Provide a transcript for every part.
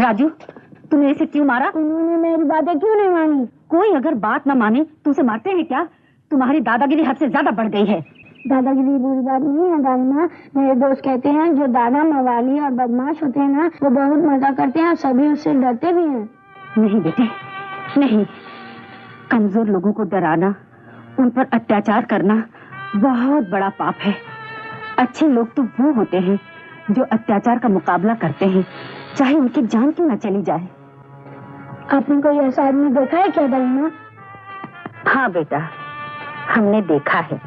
राजू, तूने इसे क्यों मारा? उन्होंने मेरी बातें क्यों नहीं मानी? कोई अगर बात न माने तो उसे मारते हैं क्या? तुम्हारी दादागिरी हद से ज्यादा बढ़ गई है। दादागिरी बुरी बात नहीं है दादी माँ। मेरे दोस्त कहते हैं जो दादा मवाली और बदमाश होते हैं ना, वो बहुत मजा करते हैं और सभी उससे डरते भी हैं। नहीं बेटे, नहीं। कमजोर लोगों को डराना, उन पर अत्याचार करना बहुत बड़ा पाप है। अच्छे लोग तो वो होते हैं जो अत्याचार का मुकाबला करते हैं, चाहे उनकी जान क्यों न चली जाए। आपने कोई ऐसा आदमी देखा है क्या दादी माँ? हाँ बेटा, हमने देखा है।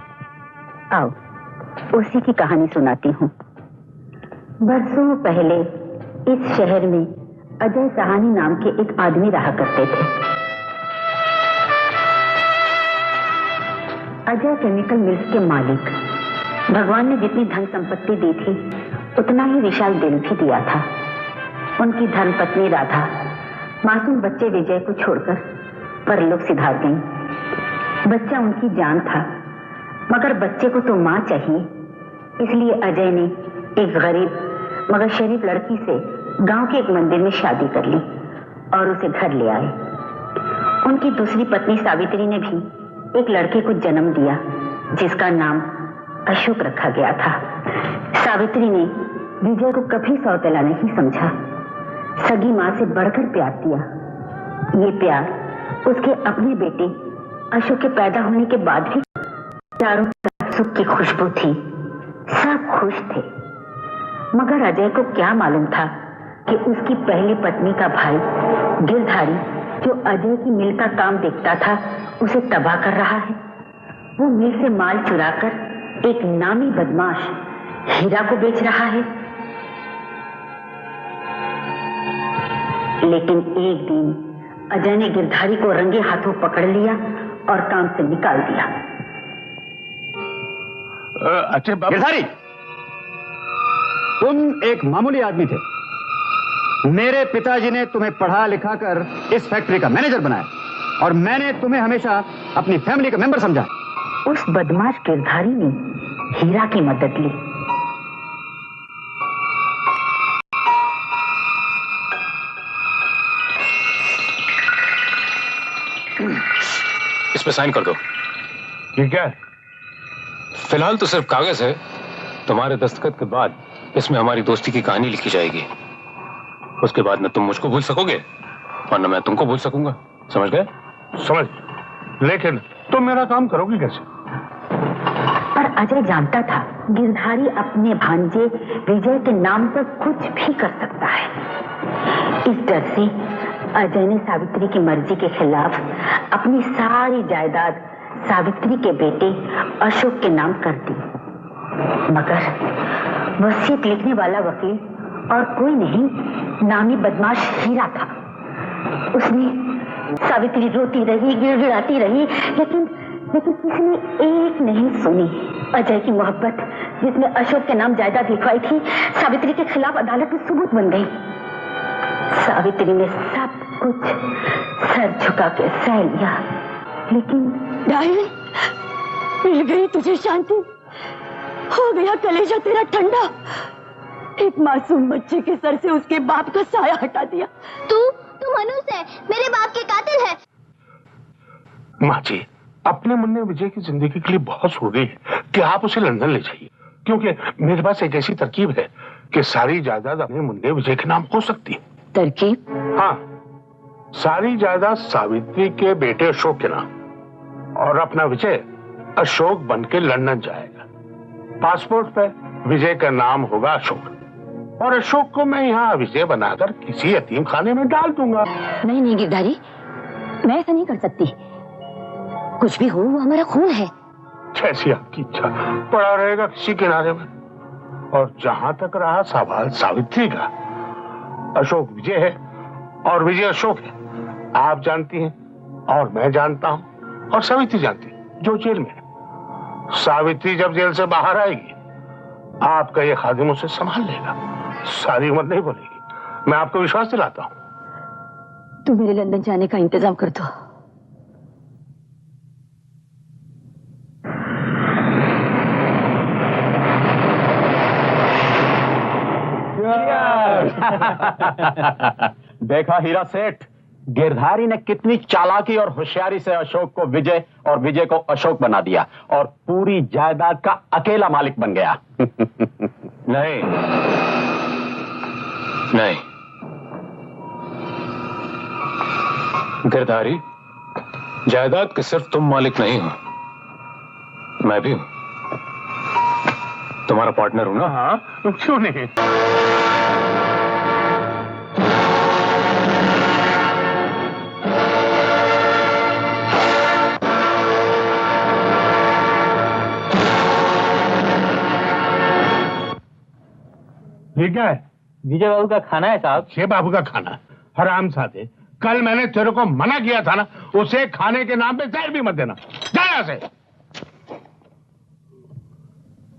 आओ, उसी की कहानी सुनाती हूँ। बरसों पहले इस शहर में अजय सहानी नाम के एक आदमी रहा करते थे। अजय केमिकल मिल्स के मालिक। भगवान ने जितनी धन संपत्ति दी थी उतना ही विशाल दिल भी दिया था। उनकी धर्मपत्नी राधा मासूम बच्चे विजय को छोड़कर परलोक सिधार गई। बच्चा उनकी जान था, मगर बच्चे को तो मां चाहिए। इसलिए अजय ने एक गरीब मगर शरीफ लड़की से गांव के एक मंदिर में शादी कर ली और उसे घर ले आए। उनकी दूसरी पत्नी सावित्री ने भी एक लड़के को जन्म दिया जिसका नाम अशोक रखा गया था। सावित्री ने विजय को कभी सौतेला नहीं समझा, सगी मां से बढ़कर प्यार दिया। ये प्यार उसके अपने बेटे अशोक के पैदा होने के बाद भी चारों तरफ सुख की खुशबू थी। सब खुश थे, मगर अजय को क्या मालूम था कि उसकी पहली पत्नी का भाई गिरधारी, जो अजय की मिल का काम देखता था, उसे तबाह कर रहा है। वो मिल से माल चुराकर एक नामी बदमाश हीरा को बेच रहा है। लेकिन एक दिन अजय ने गिरधारी को रंगे हाथों पकड़ लिया और काम से निकाल दिया। अच्छे गिरधारी, तुम एक मामूली आदमी थे। मेरे पिताजी ने तुम्हें पढ़ा लिखा कर इस फैक्ट्री का मैनेजर बनाया और मैंने तुम्हें हमेशा अपनी फैमिली का मेंबर समझा। उस बदमाश गिरधारी ने हीरा की मदद ली। इस पे साइन कर दो। ये क्या है? फिलहाल तो सिर्फ कागज है। तुम्हारे दस्तखत के बाद इसमें हमारी दोस्ती की कहानी लिखी जाएगी। उसके बाद न तुम मुझको भूल सकोगे और न मैं तुमको भूल सकूंगा। समझ गए? समझ। लेकिन तुम मेरा काम करोगी कैसे? पर अजय जानता था गिरधारी अपने भांजे विजय के नाम पर कुछ भी कर सकता है। इस डर से अजय ने सावित्री की मर्जी के खिलाफ अपनी सारी जायदाद सावित्री के बेटे अशोक के नाम कर दी। मगर वसीयत लिखने वाला वकील और कोई नहीं, नामी बदमाश हीरा था। उसने सावित्री रोती रही, गिड़गिड़ाती रही, लेकिन किसी ने एक नहीं सुनी। अजय की मोहब्बत जिसमें अशोक के नाम जायदाद लिखवाई थी, सावित्री के खिलाफ अदालत में सबूत बन गई। सावित्री ने सब कुछ सर झुका के सह लिया। लेकिन डार्लिंग, मिल गई तुझे शांति, हो गया कलेजा तेरा ठंडा। एक मासूम बच्चे के सर से उसके बाप का साया हटा दिया। तू मनुष्य है, मेरे बाप के कातिल है। माँ जी, अपने मुन्ने विजय की जिंदगी के लिए बहुत हो गई है कि आप उसे लंदन ले जाइए, क्योंकि मेरे पास एक ऐसी तरकीब है कि सारी जायदाद अपने मुन्ने विजय के नाम हो सकती है। तरकीब? हाँ, सारी जायदाद सावित्री के बेटे अशोक के नाम, और अपना विजय अशोक बन के लंदन जाएगा। पासपोर्ट पे विजय का नाम होगा अशोक, और अशोक को मैं यहाँ विजय बनाकर किसी यतीम खाने में डाल दूंगा। नहीं गिरधारी, मैं ऐसा नहीं कर सकती। कुछ भी हो, वो हमारा खून है। जैसी आपकी इच्छा, पड़ा रहेगा किसी किनारे में। और जहां तक रहा सवाल सावित्री का, अशोक विजय है और विजय अशोक है। आप जानती हैं और मैं जानता हूं और सावित्री जानती है, जो जेल में है। सावित्री जब जेल से बाहर आएगी, आपका ये खादिम उसे संभाल लेगा, सारी उम्र नहीं बोलेगी। मैं आपको विश्वास दिलाता हूं। तू मेरे लंदन जाने का इंतजाम कर दो। देखा हीरा सेठ, गिरधारी ने कितनी चालाकी और होशियारी से अशोक को विजय और विजय को अशोक बना दिया और पूरी जायदाद का अकेला मालिक बन गया। नहीं नहीं, गिरधारी, जायदाद के सिर्फ तुम मालिक नहीं हो, मैं भी हूं। तुम्हारा पार्टनर हूं ना? हाँ, क्यों नहीं? ठीक है, विजय बाबू का खाना है साहब। ये बाबू का खाना। हरामजादे, कल मैंने तेरे को मना किया था ना, उसे खाने के नाम पे जहर भी मत देना। जा यहाँ से।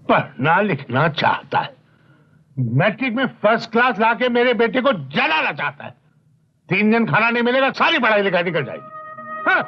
पढ़ना लिखना चाहता है, मैट्रिक में फर्स्ट क्लास लाके मेरे बेटे को जलाना चाहता है। 3 दिन खाना नहीं मिलेगा, सारी पढ़ाई लिखाई निकल जाएगी। हाँ?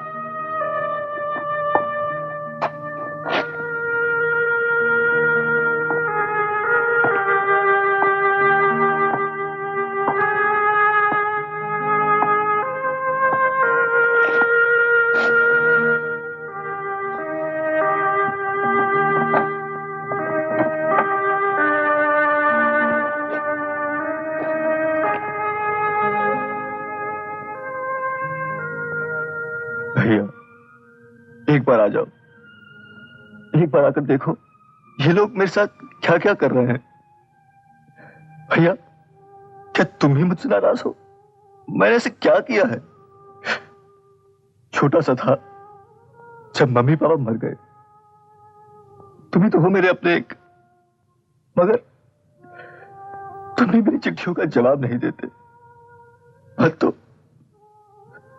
एक बार आ जाओ, एक बार आकर देखो ये लोग मेरे साथ क्या क्या कर रहे हैं। भैया, क्या तुम ही मुझसे नाराज हो? मैंने ऐसे क्या किया है? छोटा सा था जब मम्मी पापा मर गए। तुम ही तो हो मेरे अपने एक, मगर तुम भी मेरी चिट्ठियों का जवाब नहीं देते। अब तो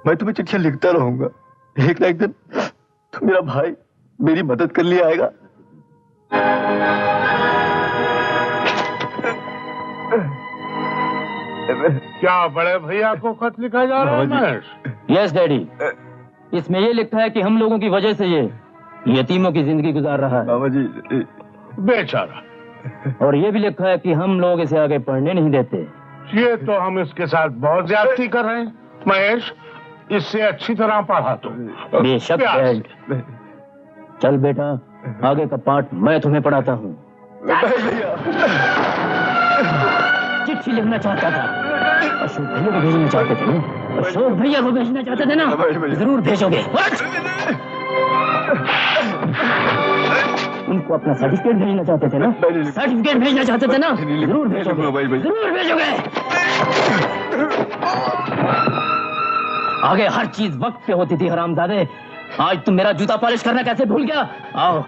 मैं तुम्हें चिट्ठियां लिखता रहूंगा, एक ना एक दिन तो मेरा भाई मेरी मदद कर लिए आएगा। क्या बड़े भैया को खत लिखा जा रहा है महेश? यस डैडी, इसमें ये लिखा है कि हम लोगों की वजह से ये यतीमों की जिंदगी गुजार रहा है। बाबा जी, बेचारा। और ये भी लिखा है कि हम लोग इसे आगे पढ़ने नहीं देते। ये तो हम इसके साथ बहुत ज्यादती कर रहे हैं महेश, इससे अच्छी तरह पढ़ा तो। बेशक डैड। चल बेटा, आगे का पाठ मैं तुम्हें पढ़ाता हूँ। चिट्ठी लिखना चाहता था, अशोक भैया को भेजना चाहते थे ना? अशोक भैया को भेजना चाहते थे ना? जरूर भेजोगे। उनको अपना सर्टिफिकेट भेजना चाहते थे ना? सर्टिफिकेट भेजना चाहते थे ना? जरूर भेजोगे, जरूर भेजोगे। आगे हर चीज वक्त पे होती थी हरामजादे। आज तुम मेरा जूता पॉलिश करना कैसे भूल गया? आओ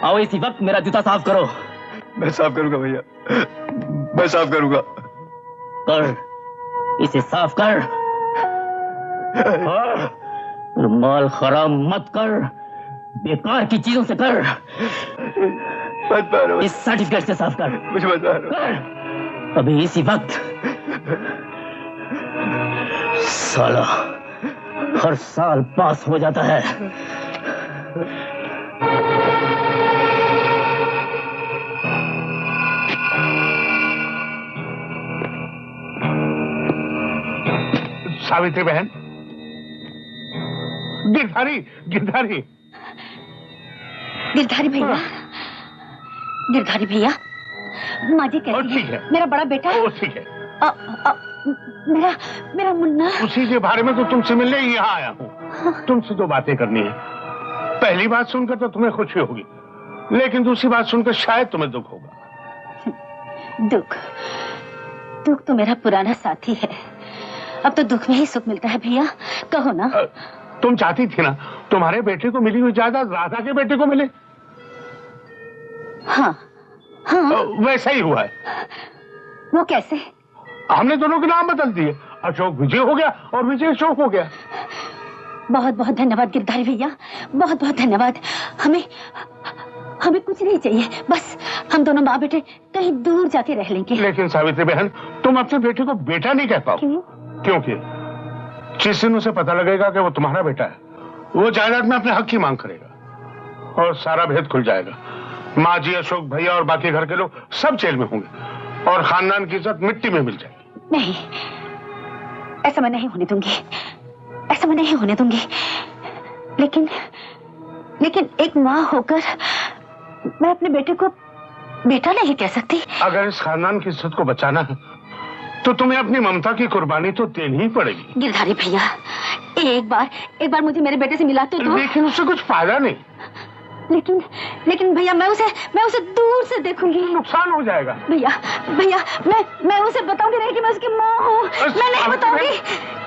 आओ, इसी वक्त मेरा जूता साफ करो। मैं साफ करूंगा भैया, मैं साफ करूंगा। कर, इसे साफ कर। रुमाल खराब मत कर, बेकार की चीजों से कर। मत मारो, इस सर्टिफिकेट से साफ कर। मुझे मत मारो। कर अभी इसी वक्त। साला हर साल पास हो जाता है। सावित्री बहन, गिरधारी गिरधारी गिरधारी भैया, गिरधारी भैया, माँ जी कैसी ठीक है। मेरा बड़ा बेटा? ठीक है। मेरा मेरा मुन्ना। उसी के बारे में तो तुमसे मिलने ही यहाँ आया हूँ। तुमसे 2 बातें करनी है। पहली बात सुनकर तो तुम्हें खुशी होगी, लेकिन दूसरी बात सुनकर शायद तुम्हें दुख होगा। दुख? दुख तो मेरा पुराना साथी है, अब तो दुख में ही सुख मिलता है भैया। कहो ना। तुम चाहती थी ना तुम्हारे बेटे को मिली हुई जायदाद राधा के बेटे को मिले? हाँ हाँ। वैसा ही हुआ है। वो कैसे? हमने दोनों के नाम बदल दिए, अशोक विजय हो गया और विजय अशोक हो गया। बहुत बहुत धन्यवाद गिरधारी भैया, बहुत बहुत धन्यवाद। हमें हमें कुछ नहीं चाहिए, बस हम दोनों माँ बेटे कहीं दूर जाके रह लेंगे। लेकिन सावित्री बहन, तुम अपने बेटे को बेटा नहीं कह पाओ। क्यों? क्योंकि जिस दिन उसे पता लगेगा कि वो तुम्हारा बेटा है, वो जायदाद में अपने हक की मांग करेगा और सारा भेद खुल जाएगा। माँ जी, अशोक भैया और बाकी घर के लोग सब जेल में होंगे और खानदान की इज्जत मिट्टी में मिल जाएगी। नहीं, ऐसा मैं नहीं होने दूंगी, ऐसा मैं नहीं होने दूंगी। लेकिन लेकिन एक माँ होकर मैं अपने बेटे को बेटा नहीं कह सकती। अगर इस खानदान की इज्जत को बचाना है तो तुम्हें अपनी ममता की कुर्बानी तो देनी ही पड़ेगी। गिरधारी भैया, एक बार मुझे मेरे बेटे से मिलाते तो। लेकिन उससे कुछ फायदा नहीं। लेकिन भैया मैं उसे दूर से देखूंगी। नुकसान हो जाएगा। भैया मैं उसे बताऊंगी नहीं कि मैं उसकी माँ हूँ। मैं नहीं बताऊंगी।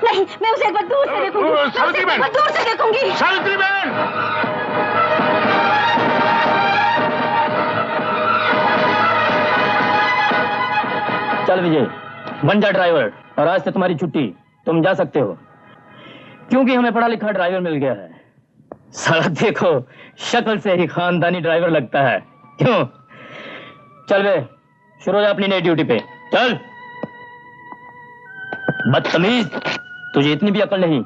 नहीं, मैं उसे एक बार दूर से देखूंगी। सावित्री बहन, दूर से देखूंगी। सावित्री बहन, चल विजय, बन जा ड्राइवर और आज से तुम्हारी छुट्टी, तुम जा सकते हो। क्योंकि हमें पढ़ा लिखा ड्राइवर मिल गया है। साला देखो, शक्ल से ही खानदानी ड्राइवर लगता है। क्यों? चल बे, शुरू हो जा अपनी नई ड्यूटी पे। चल। बदतमीज, तुझे इतनी भी अकल नहीं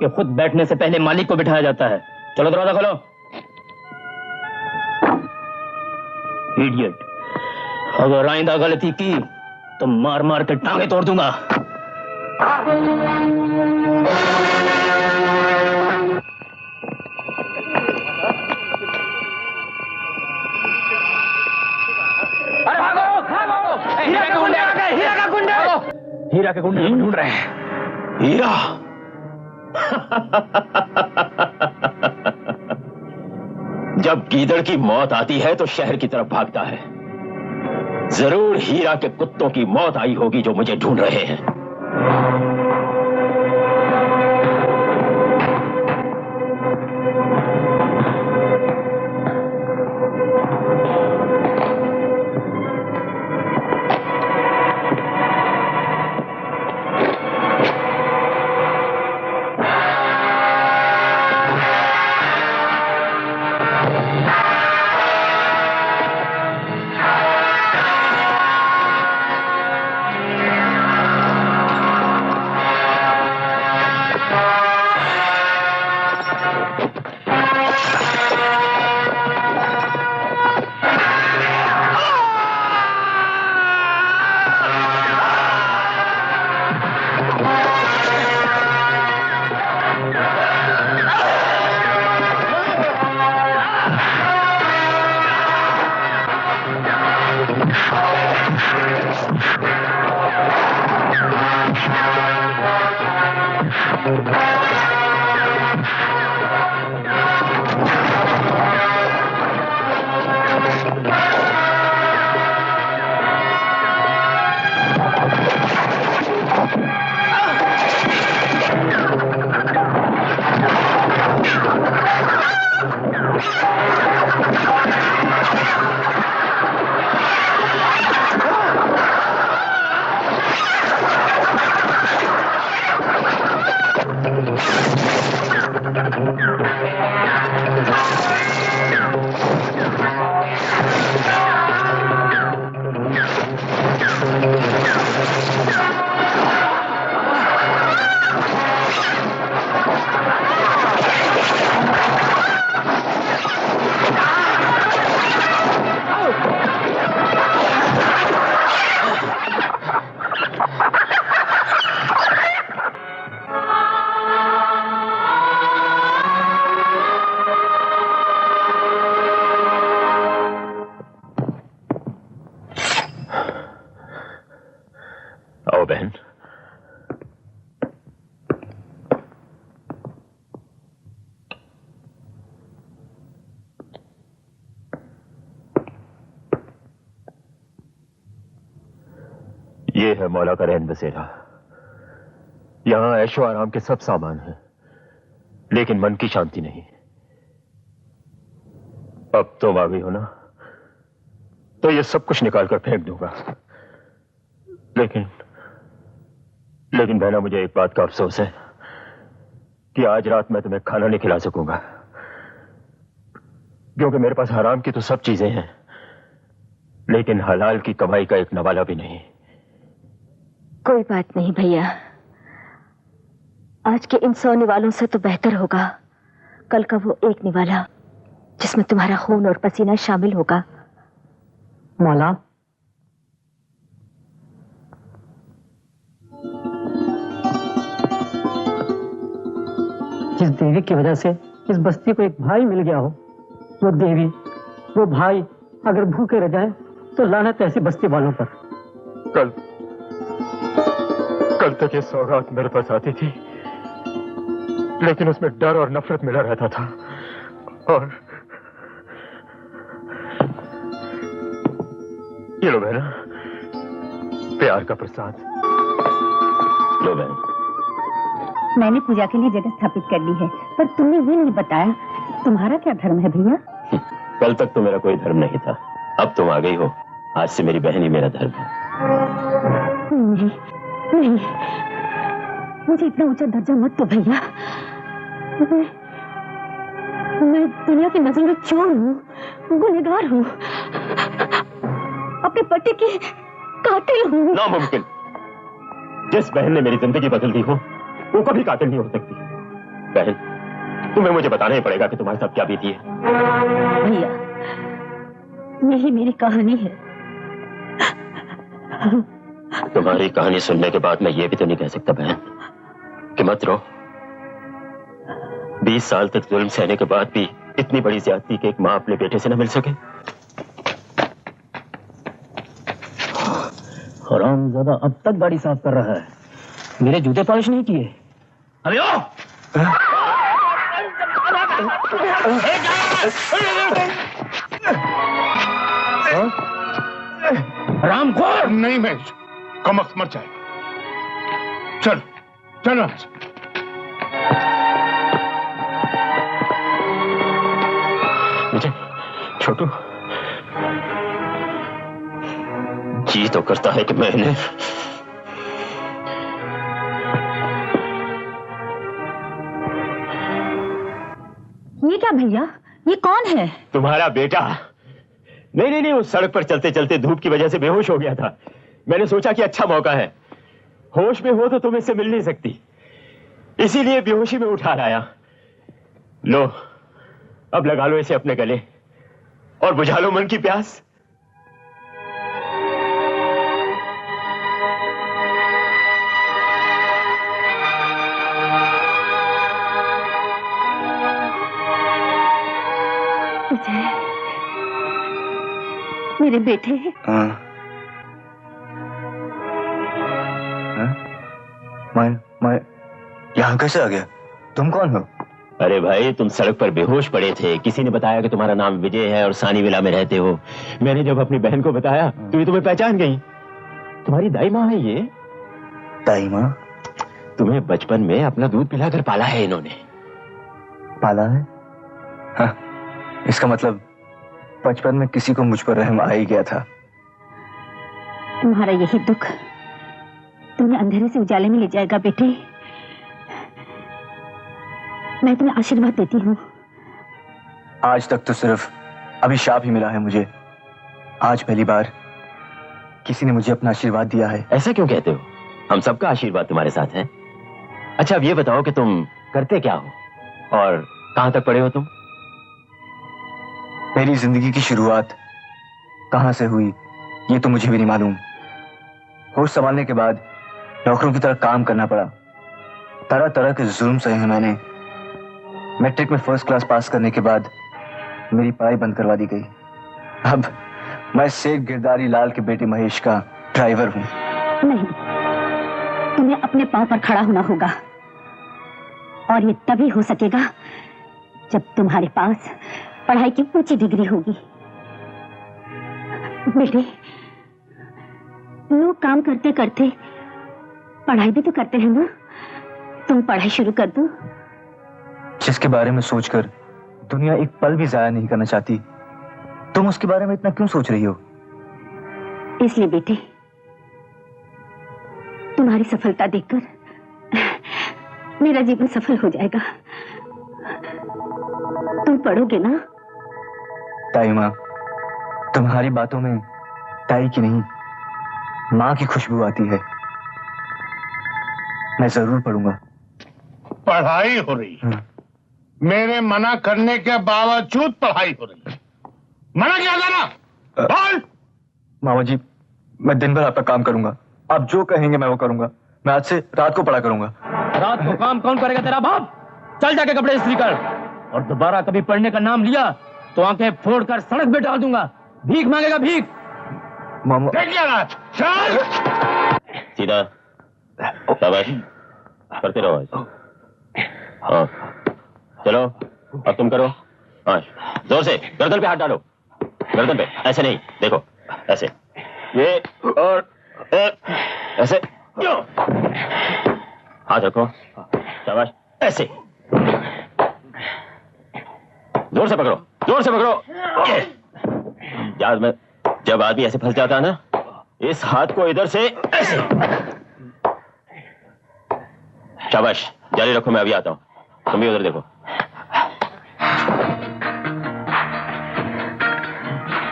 कि खुद बैठने से पहले मालिक को बिठाया जाता है। चलो दरवाजा खोलो। इडियट, अगर आइंदा गलती की तो मार मार के टांगे तोड़ दूंगा। अरे भागो भागो, हीरा के गुंडे आ गए, हीरा का गुंडे। हीरा के गुंडे ढूंढ रहे हैं। हीरा। जब गीदड़ की मौत आती है तो शहर की तरफ भागता है। जरूर हीरा के कुत्तों की मौत आई होगी जो मुझे ढूंढ रहे हैं। आओ बहन। ये है मौला का रहन बसेरा। यहां ऐशो आराम के सब सामान हैं, लेकिन मन की शांति नहीं। अब तुम आ गई हो ना, तो ये सब कुछ निकाल कर फेंक दूंगा। लेकिन बहना, मुझे एक बात का अफसोस है कि आज रात मैं तुम्हें खाना नहीं खिला सकूंगा, क्योंकि मेरे पास हराम की तो सब चीजें हैं, लेकिन हलाल की कमाई का एक नवाला भी नहीं। कोई बात नहीं भैया, आज के इन 100 निवालों से तो बेहतर होगा कल का वो एक निवाला जिसमें तुम्हारा खून और पसीना शामिल होगा। मौला, जिस देवी की वजह से इस बस्ती को एक भाई मिल गया हो, वो देवी, वो भाई अगर भूखे रह जाए तो लानत ऐसी बस्ती वालों पर। कल तक ये सौगात मेरे पास आती थी, लेकिन उसमें डर और नफरत मिला रहता था। और ये लो बहना, प्यार का प्रसाद। लो बहन। मैंने पूजा के लिए जगह स्थापित कर ली है, पर तुमने ये नहीं बताया तुम्हारा क्या धर्म है भैया? कल तक तो मेरा कोई धर्म नहीं था, अब तुम आ गई हो, आज से मेरी बहन ही मेरा धर्म है। नहीं, नहीं, मुझे इतना ऊंचा दर्जा मत दो भैया। मैं दुनिया की नजर में चोर हूँ, गुनहगार हूँ, अपने पति की कातिल हूँ। नामुमकिन। जिस बहन ने मेरी जिंदगी बदल दी हो, वो कभी कातिल नहीं हो सकती। बहन, तुम्हें मुझे बताना ही पड़ेगा कि तुम्हारे साथ क्या बीती है। भैया, यही मेरी कहानी है। तुम्हारी कहानी सुनने के बाद मैं ये भी तो नहीं कह सकता बहन कि मत रो। 20 साल तक जुल्म सहने के बाद भी इतनी बड़ी ज्यादती कि एक माँ अपने बेटे से न मिल सके। हरामजादा अब तक गाड़ी साफ कर रहा है, मेरे जूते पॉलिश नहीं किए। अरे ओ! रामखोर! नहीं महेश, कमख्त मर जाएगा। चल चल। मुझे छोटू जी तो करता है कि मैं इन्हें ये क्या भैया, ये कौन है? तुम्हारा बेटा। नहीं नहीं नहीं, उस सड़क पर चलते चलते धूप की वजह से बेहोश हो गया था। मैंने सोचा कि अच्छा मौका है, होश में हो तो तुम इससे मिल नहीं सकती, इसीलिए बेहोशी में उठा लाया। लो, अब लगा लो इसे अपने गले और बुझा लो मन की प्यास। मेरे बेटे। हाँ। मैं यहाँ कैसे आ गया? तुम कौन हो? अरे भाई, तुम सड़क पर बेहोश पड़े थे, किसी ने बताया कि तुम्हारा नाम विजय है और सानी विला में रहते हो। मैंने जब अपनी बहन को बताया तो ये तुम्हें पहचान गई। तुम्हारी दाई माँ है ये। दाई माँ? तुम्हें बचपन में अपना दूध पिलाकर पाला है इन्होंने। पाला है? हाँ, इसका मतलब बचपन में किसी को मुझ पर रहम आ ही गया था। तुम्हारा यही दुख तुम्हें अंधेरे से उजाले में ले जाएगा बेटे। मैं तुम्हें आशीर्वाद देती हूँ। आज तक तो सिर्फ अभिशाप ही मिला है मुझे। आज पहली बार किसी ने मुझे अपना आशीर्वाद दिया है। ऐसा क्यों कहते हो? हम सबका आशीर्वाद तुम्हारे साथ है। अच्छा, अब ये बताओ कि तुम करते क्या हो और कहां तक पढ़े हो तुम? मेरी जिंदगी की शुरुआत कहां से हुई ये तो मुझे भी नहीं मालूम। होश संभालने के बाद नौकरों की तरह काम करना पड़ा। तरह तरह के जुल्म सहे हैं मैंने। मैट्रिक में फर्स्ट क्लास पास करने के बाद मेरी पढ़ाई बंद करवा दी गई। अब मैं सेठ गिरधारी लाल के बेटे महेश का ड्राइवर हूँ। नहीं, तुम्हें अपने पांव पर खड़ा होना होगा और ये तभी हो सकेगा जब तुम्हारे पास पढ़ाई की ऊंची डिग्री होगी। बेटे, लोग काम करते करते पढ़ाई भी तो करते हैं ना। तुम पढ़ाई शुरू कर दो। जिसके बारे में सोचकर दुनिया एक पल भी जाया नहीं करना चाहती, तुम उसके बारे में इतना क्यों सोच रही हो? इसलिए बेटे, तुम्हारी सफलता देखकर मेरा जीवन सफल हो जाएगा। तुम पढ़ोगे ना? ताई माँ, तुम्हारी बातों में ताई की नहीं माँ की खुशबू आती है। मैं जरूर पढ़ूंगा। पढ़ाई हो रही है। मेरे मना करने के बावजूद पढ़ाई हो रही है। मना किया था ना? बोल। मामा जी, मैं दिन भर आपका काम करूंगा। आप जो कहेंगे मैं वो करूंगा। मैं आज से रात को पढ़ा करूंगा। रात को काम कौन करेगा? तेरा बाप। चल जाके कपड़े इस्त्री कर, और दोबारा कभी पढ़ने का नाम लिया तो आंखें फोड़कर सड़क पे डाल दूंगा। भीख मांगेगा, भीख। सीधा शाबाश, करते रहो आज। हाँ चलो अब तुम करो। हाँ जोर से गर्दन पे हाथ डालो, गर्दन पे, ऐसे नहीं, देखो ऐसे, ये और ऐसे, हाथ रखो, शाबाश, ऐसे जोर से पकड़ो, जोर से पकड़ो। याद में जब आदमी ऐसे फंस जाता है ना, इस हाथ को इधर से ऐसे, शाबाश, जारी रखो, मैं अभी आता हूं, तुम भी उधर देखो।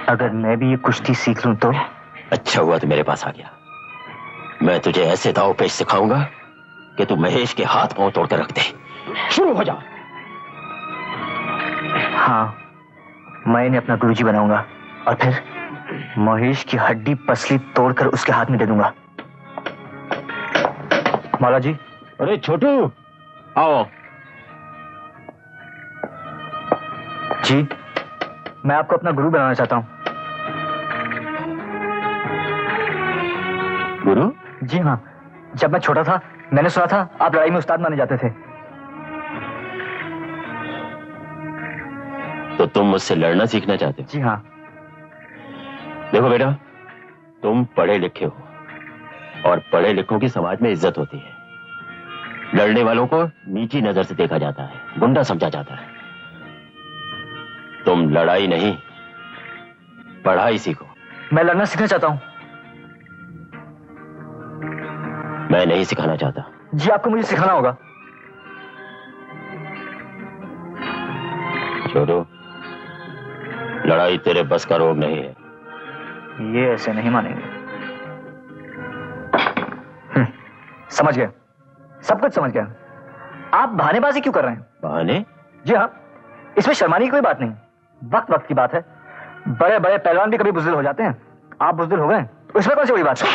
अगर मैं भी ये कुश्ती सीख लूं तो? अच्छा हुआ तो मेरे पास आ गया। मैं तुझे ऐसे दाव पेश सिखाऊंगा कि तू महेश के हाथ पांव तोड़कर रख दे। शुरू हो जा। हाँ, मैं इन्हें अपना गुरुजी बनाऊंगा और फिर महेश की हड्डी पसली तोड़कर उसके हाथ में दे दूंगा। मौला जी। अरे छोटू, आओ। जी, मैं आपको अपना गुरु बनाना चाहता हूँ। गुरु? जी हाँ, जब मैं छोटा था मैंने सुना था आप लड़ाई में उस्ताद माने जाते थे। तो तुम मुझसे लड़ना सीखना चाहते हो? जी हाँ। देखो बेटा, तुम पढ़े लिखे हो और पढ़े लिखों की समाज में इज्जत होती है। लड़ने वालों को नीची नजर से देखा जाता है, गुंडा समझा जाता है। तुम लड़ाई नहीं, पढ़ाई सीखो। मैं लड़ना सीखना चाहता हूँ। मैं नहीं सिखाना चाहता। जी, आपको मुझे सिखाना होगा। छोटू, लड़ाई तेरे बस का रोग नहीं है। ये ऐसे नहीं मानेंगे। समझ गया, सब कुछ समझ गया। आप बहानेबाजी क्यों कर रहे हैं? बहाने? जी हाँ, इसमें शर्माने की कोई बात नहीं। वक्त वक्त की बात है। बड़े बड़े पहलवान भी कभी बुज़दिल हो जाते हैं। आप बुज़दिल हो गए, उसमें कौन सी बड़ी बात है?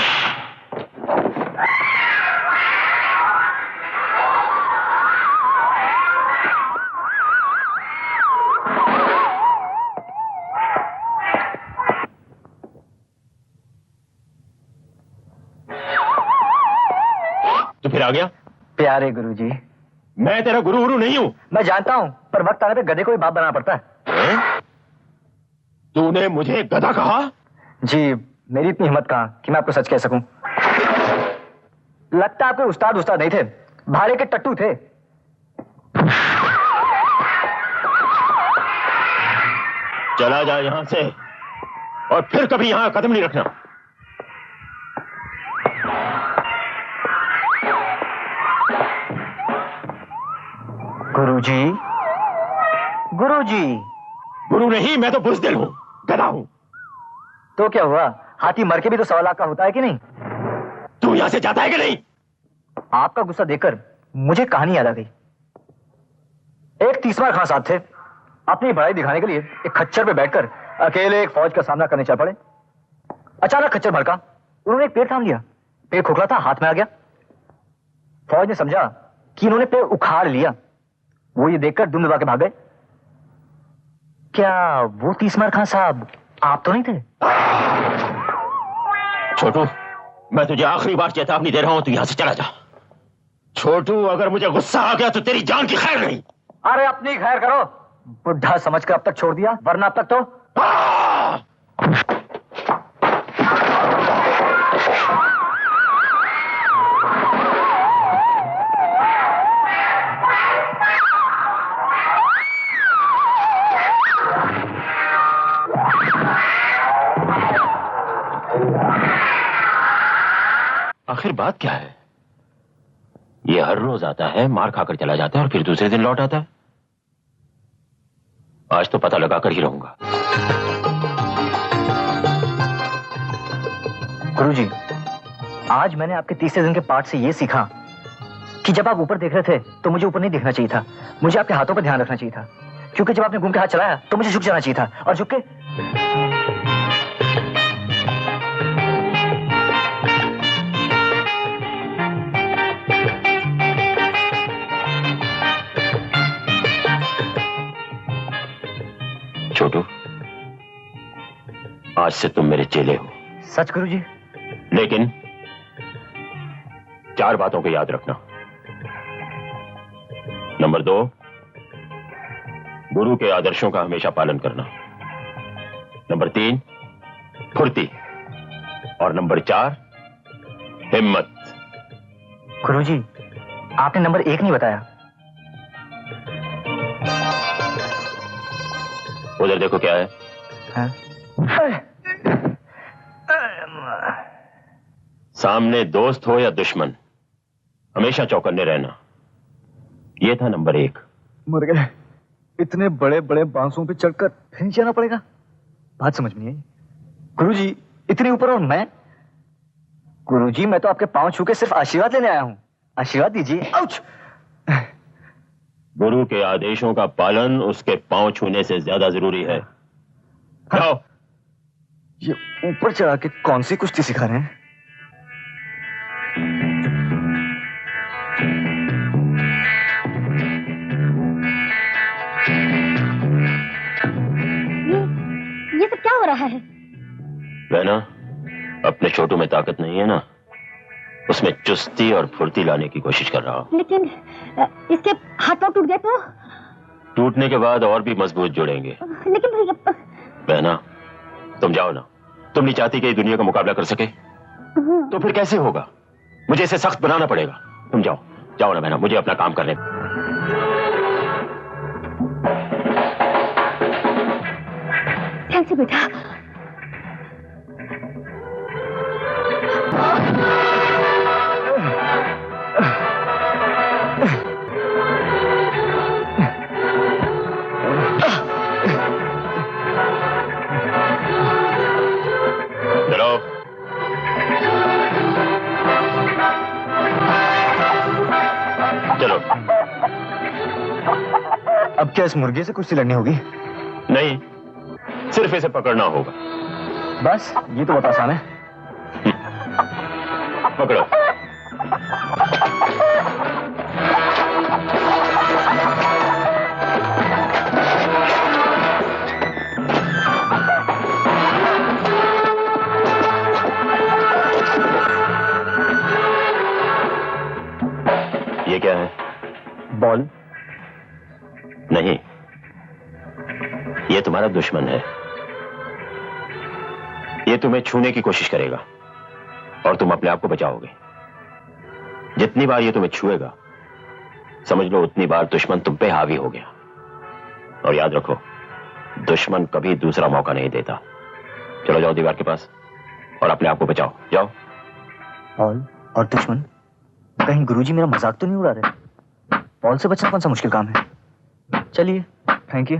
तो फिर आ गया? प्यारे गुरुजी, मैं तेरा गुरु गुरु नहीं हूं। मैं जानता हूं, पर वक्त आने पे गधे को भी बाप बनाना पड़ता है। तूने मुझे गधा कहा? जी, मेरी इतनी हिम्मत कहां कि मैं आपको सच कह सकूं। लगता आपके उस्ताद नहीं थे, भाड़े के टट्टू थे। चला जा यहां से और फिर कभी यहां कदम नहीं रखना। गुरुजी, गुरुजी। गुरु नहीं, मैं तो बुज़दिल हूं, गधा हूं। तो क्या हुआ, हाथी मर के भी तो 1.25 लाख का होता है कि नहीं? तू यहां से जाता है कि नहीं? आपका गुस्सा देखकर मुझे कहानी याद आ गई। एक तीसरा खां साहब थे, अपनी बड़ाई दिखाने के लिए एक खच्चर पे बैठकर अकेले एक फौज का सामना करने चल पड़े। अचानक खच्चर भड़का, उन्होंने एक पेड़ थाम लिया। पेड़ खोखला था, हाथ में आ गया। फौज ने समझा कि इन्होंने पेड़ उखाड़ लिया। वो ये देखकर दुम दबा के भाग गए। क्या वो तीसरा खां साहब आप तो नहीं थे? छोटू, मैं तुझे आखिरी बार चेतावनी दे रहा हूं, तू यहां से चला जा। छोटू, अगर मुझे गुस्सा आ गया तो तेरी जान की खैर नहीं। अरे अपनी खैर करो, बुढ़ा समझकर अब तक छोड़ दिया, वरना अब तक तो। आखिर बात क्या है? ये हर रोज आता है, मार खाकर चला जाता है और फिर दूसरे दिन लौट आता है। आज तो पता लगाकर ही रहूंगा। गुरुजी, आज मैंने आपके तीसरे दिन के पाठ से यह सीखा कि जब आप ऊपर देख रहे थे तो मुझे ऊपर नहीं देखना चाहिए था। मुझे आपके हाथों पर ध्यान रखना चाहिए था, क्योंकि जब आपने घूम के हाथ चलाया तो मुझे झुक जाना चाहिए था, और झुक के आज से तुम मेरे चेले हो। सच गुरुजी? लेकिन 4 बातों को याद रखना। नंबर 2, गुरु के आदर्शों का हमेशा पालन करना। नंबर 3, फुर्ती। और नंबर 4, हिम्मत। गुरुजी, आपने नंबर 1 नहीं बताया। उधर देखो क्या है। हाँ? सामने दोस्त हो या दुश्मन, हमेशा चौकन्ने रहना। यह था नंबर 1। मर गए। इतने बड़े बड़े बांसों पे चढ़कर फिर नीचे आना पड़ेगा। बात समझ में नहीं आई। गुरुजी, इतने ऊपर और मैं? गुरुजी, मैं तो आपके पांव छू के सिर्फ आशीर्वाद लेने आया हूं। आशीर्वाद दीजिए। आउच! गुरु के आदेशों का पालन उसके पांव छूने से ज्यादा जरूरी है। जाओ। ये ऊपर चढ़ा के कौन सी कुश्ती सिखा रहे हैं? ये सब क्या हो रहा है? बहना, अपने छोटू में ताकत नहीं है ना, उसमें चुस्ती और फुर्ती लाने की कोशिश कर रहा हूं। लेकिन इसके हाथ पांव टूट गए तो? टूटने के बाद और भी मजबूत जुड़ेंगे। लेकिन भैया। बहना, तुम जाओ ना। तुम नहीं चाहती कि दुनिया का मुकाबला कर सके? तो फिर कैसे होगा? मुझे इसे सख्त बनाना पड़ेगा। तुम जाओ, जाओ ना बहना, मुझे अपना काम करने। ध्यान से बेटा। चलो। चलो। अब क्या इस मुर्गे से कुश्ती लड़नी होगी? नहीं, सिर्फ इसे पकड़ना होगा। बस, ये तो बहुत आसान है। पकड़ो। ये क्या है? बॉल? नहीं, ये तुम्हारा दुश्मन है। ये तुम्हें छूने की कोशिश करेगा और तुम अपने आप को बचाओगे। जितनी बार ये तुम्हें छुएगा, समझ लो उतनी बार दुश्मन तुम पे हावी हो गया। और याद रखो, दुश्मन कभी दूसरा मौका नहीं देता। चलो जाओ दीवार के पास और अपने आप को बचाओ। जाओ। बॉल और दुश्मन? कहीं गुरुजी मेरा मजाक तो नहीं उड़ा रहे? बॉल से बचना कौन सा मुश्किल काम है? चलिए, थैंक यू।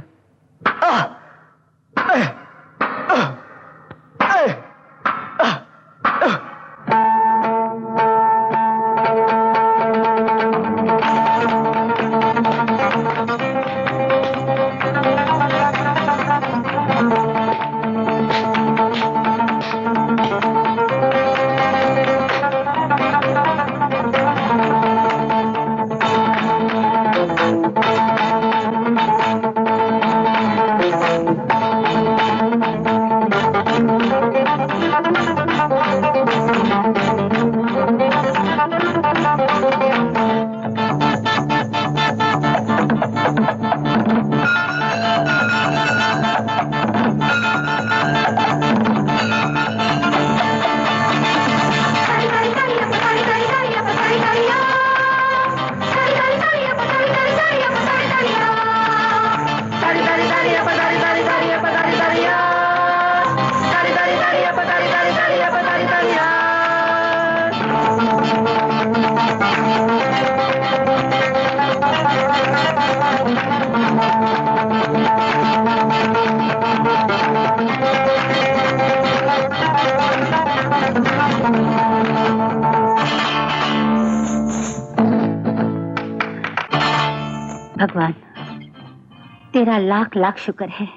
भगवान, तेरा लाख लाख शुक्र है।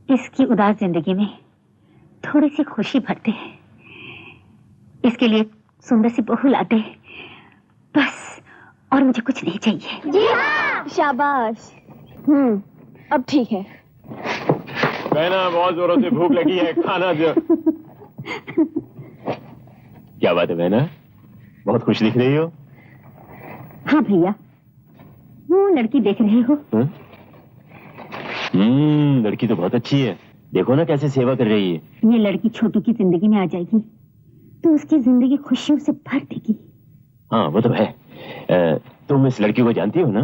इसकी उदास जिंदगी में थोड़ी सी खुशी भर दे। इसके लिए सुंदर सी बहू ला दे, बस। और मुझे कुछ नहीं चाहिए। जी हाँ। शाबाश। अब ठीक है। बहना बहुत जोरों से भूख लगी है, खाना जो। क्या बात है बहना, बहुत खुश दिख रही हो। हाँ भैया, वो लड़की देख रहे हो? लड़की तो बहुत अच्छी है, देखो ना कैसे सेवा कर रही है। ये लड़की छोटू की जिंदगी में आ जाएगी तो उसकी जिंदगी खुशियों से भर देगी। हाँ वो तो है। तुम इस लड़की को जानती हो ना?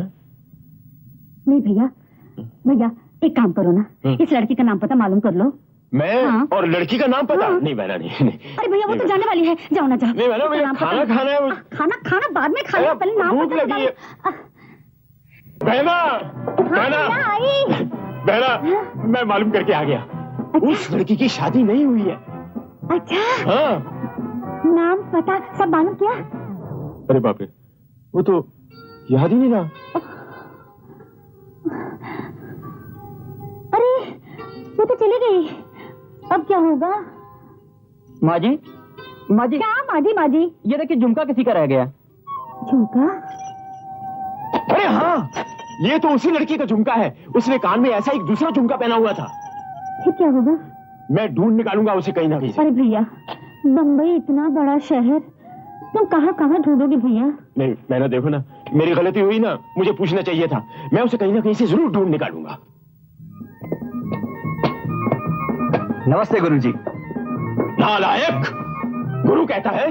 नहीं भैया, भैया एक काम करो ना, इस लड़की का नाम पता मालूम कर लो। मैं? हाँ। और लड़की का नाम पता? हाँ। नहीं बहना नहीं। अरे भैया वो तो जाने वाली है, जाओ ना जाओ। नहीं बहना, मुझे खाना खाना है। खाना बाद में खाना, पहले नाम भूख पता लगी है। बहना बहना, मैं मालूम करके आ गया। उस लड़की की शादी नहीं हुई है। अच्छा। हाँ। नाम पता सब मालूम किया? अरे बाप रे, वो तो याद ही नहीं रहा। अरे वो तो चली गई, अब क्या होगा? माँ जी, माँ जी। क्या माँ जी? ये देखिए झुमका किसी का रह गया। झुमका? अरे हाँ, ये तो उसी लड़की का झुमका है। उसने कान में ऐसा एक दूसरा झुमका पहना हुआ था। फिर क्या होगा? मैं ढूंढ निकालूंगा उसे कहीं ना कहीं से। अरे भैया, बम्बई इतना बड़ा शहर, तुम कहाँ ढूंढोगे भैया? नहीं मैंने देखो ना, मेरी गलती हुई ना, मुझे पूछना चाहिए था। मैं उसे कहीं ना कहीं से जरूर ढूंढ निकालूंगा। नमस्ते गुरुजी। नालायक, गुरु कहता है?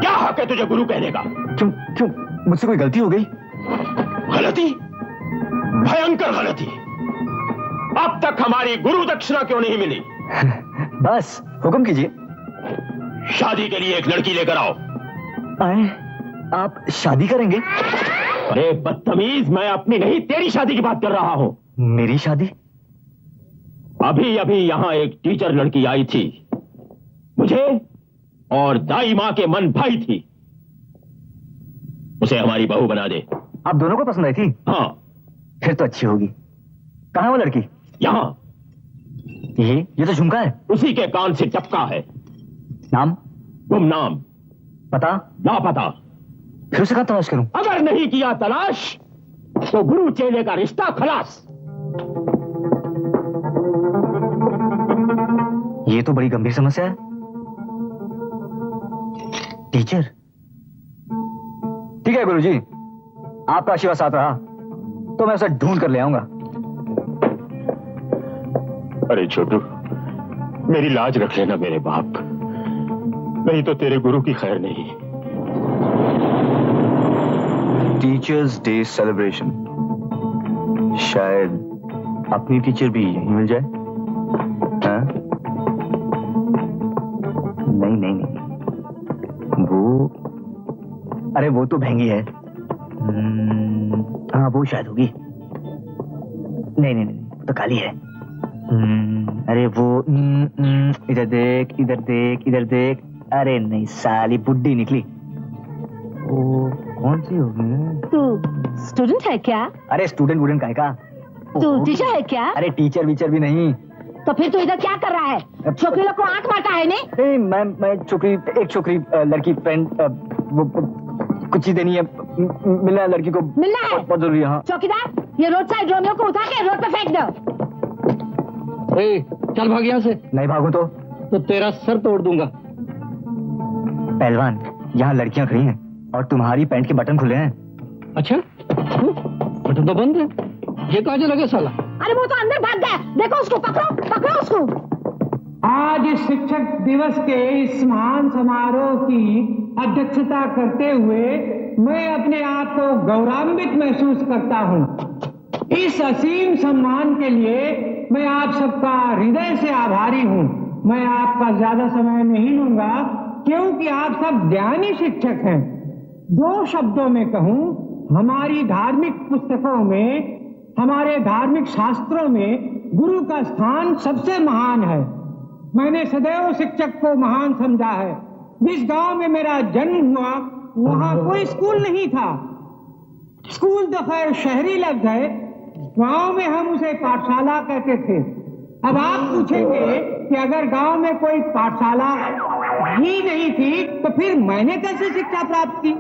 क्या हक है तुझे गुरु कहने का? क्यों मुझसे कोई गलती हो गई? गलती? भयंकर गलती। अब तक हमारी गुरु दक्षिणा क्यों नहीं मिली? बस हुक्म कीजिए। शादी के लिए एक लड़की लेकर आओ। आप शादी करेंगे? अरे बदतमीज, मैं अपनी नहीं तेरी शादी की बात कर रहा हूं। मेरी शादी? अभी अभी यहां एक टीचर लड़की आई थी, मुझे और दाई मां के मन भाई थी। उसे हमारी बहू बना दे। आप दोनों को पसंद आई थी? हाँ। फिर तो अच्छी होगी। कहाँ है वो लड़की? यहां। ये तो झुमका है। उसी के कान से टपका है। नाम? गुमनाम। पता? लापता। फिर उसे कहाँ तलाश करूं? अगर नहीं किया तलाश तो गुरु चेले का रिश्ता खलास। ये तो बड़ी गंभीर समस्या है। टीचर? ठीक है गुरुजी, आपका आशीर्वाद साथ रहा तो मैं उसे ढूंढ कर ले आऊंगा। अरे छोटू, मेरी लाज रख लेना मेरे बाप, नहीं तो तेरे गुरु की खैर नहीं। टीचर्स डे सेलिब्रेशन, शायद अपनी टीचर भी यहीं मिल जाए। हाँ? नहीं, अरे वो तो भैंगी है। हाँ वो शायद होगी। नहीं तो काली है। अरे वो इधर देख। अरे नहीं, साली बुड्ढी निकली। ओ कौन सी होगी? तू स्टूडेंट है क्या? अरे स्टूडेंट वुडेंट काहे का? तू टीचर है क्या? अरे टीचर वीचर भी नहीं। तो फिर तू इधर क्या कर रहा है? छोकरी लोग को आंख मारता है नहीं? मैं एक छोकरी लड़की फ्रेंड, वो कुछ चीज देनी है, मिलना है लड़की को। मिलना है? बहुत जरूरी है। हाँ। चौकीदार, ये रोड साइड रोमियो को उठा के रोड पे फेंक दो। चल भाग यहाँ से। नहीं भागू तो तेरा सर तोड़ दूंगा। पहलवान, यहाँ लड़कियां खड़ी हैं और तुम्हारी पैंट के बटन खुले हैं। अच्छा, बटन तो बंद है। ये कहाँ लगे साला? अरे वो तो अंदर भाग गया, देखो उसको, पकड़ो उसको। आज शिक्षक दिवस के इस महान समारोह की अध्यक्षता करते हुए मैं अपने आप को गौरवान्वित महसूस करता हूँ। इस असीम सम्मान के लिए मैं आप सबका हृदय से आभारी हूँ। मैं आपका ज्यादा समय नहीं लूंगा क्योंकि आप सब ज्ञानी शिक्षक हैं। दो शब्दों में कहूँ, हमारी धार्मिक पुस्तकों में, हमारे धार्मिक शास्त्रों में गुरु का स्थान सबसे महान है। मैंने सदैव शिक्षक को महान समझा है। जिस गांव में मेरा जन्म हुआ वहां कोई स्कूल नहीं था। स्कूल तो खैर शहरी लग गए, गांव में हम उसे पाठशाला कहते थे। अब आप पूछेंगे कि अगर गांव में कोई पाठशाला ही नहीं थी तो फिर मैंने कैसे शिक्षा प्राप्त की?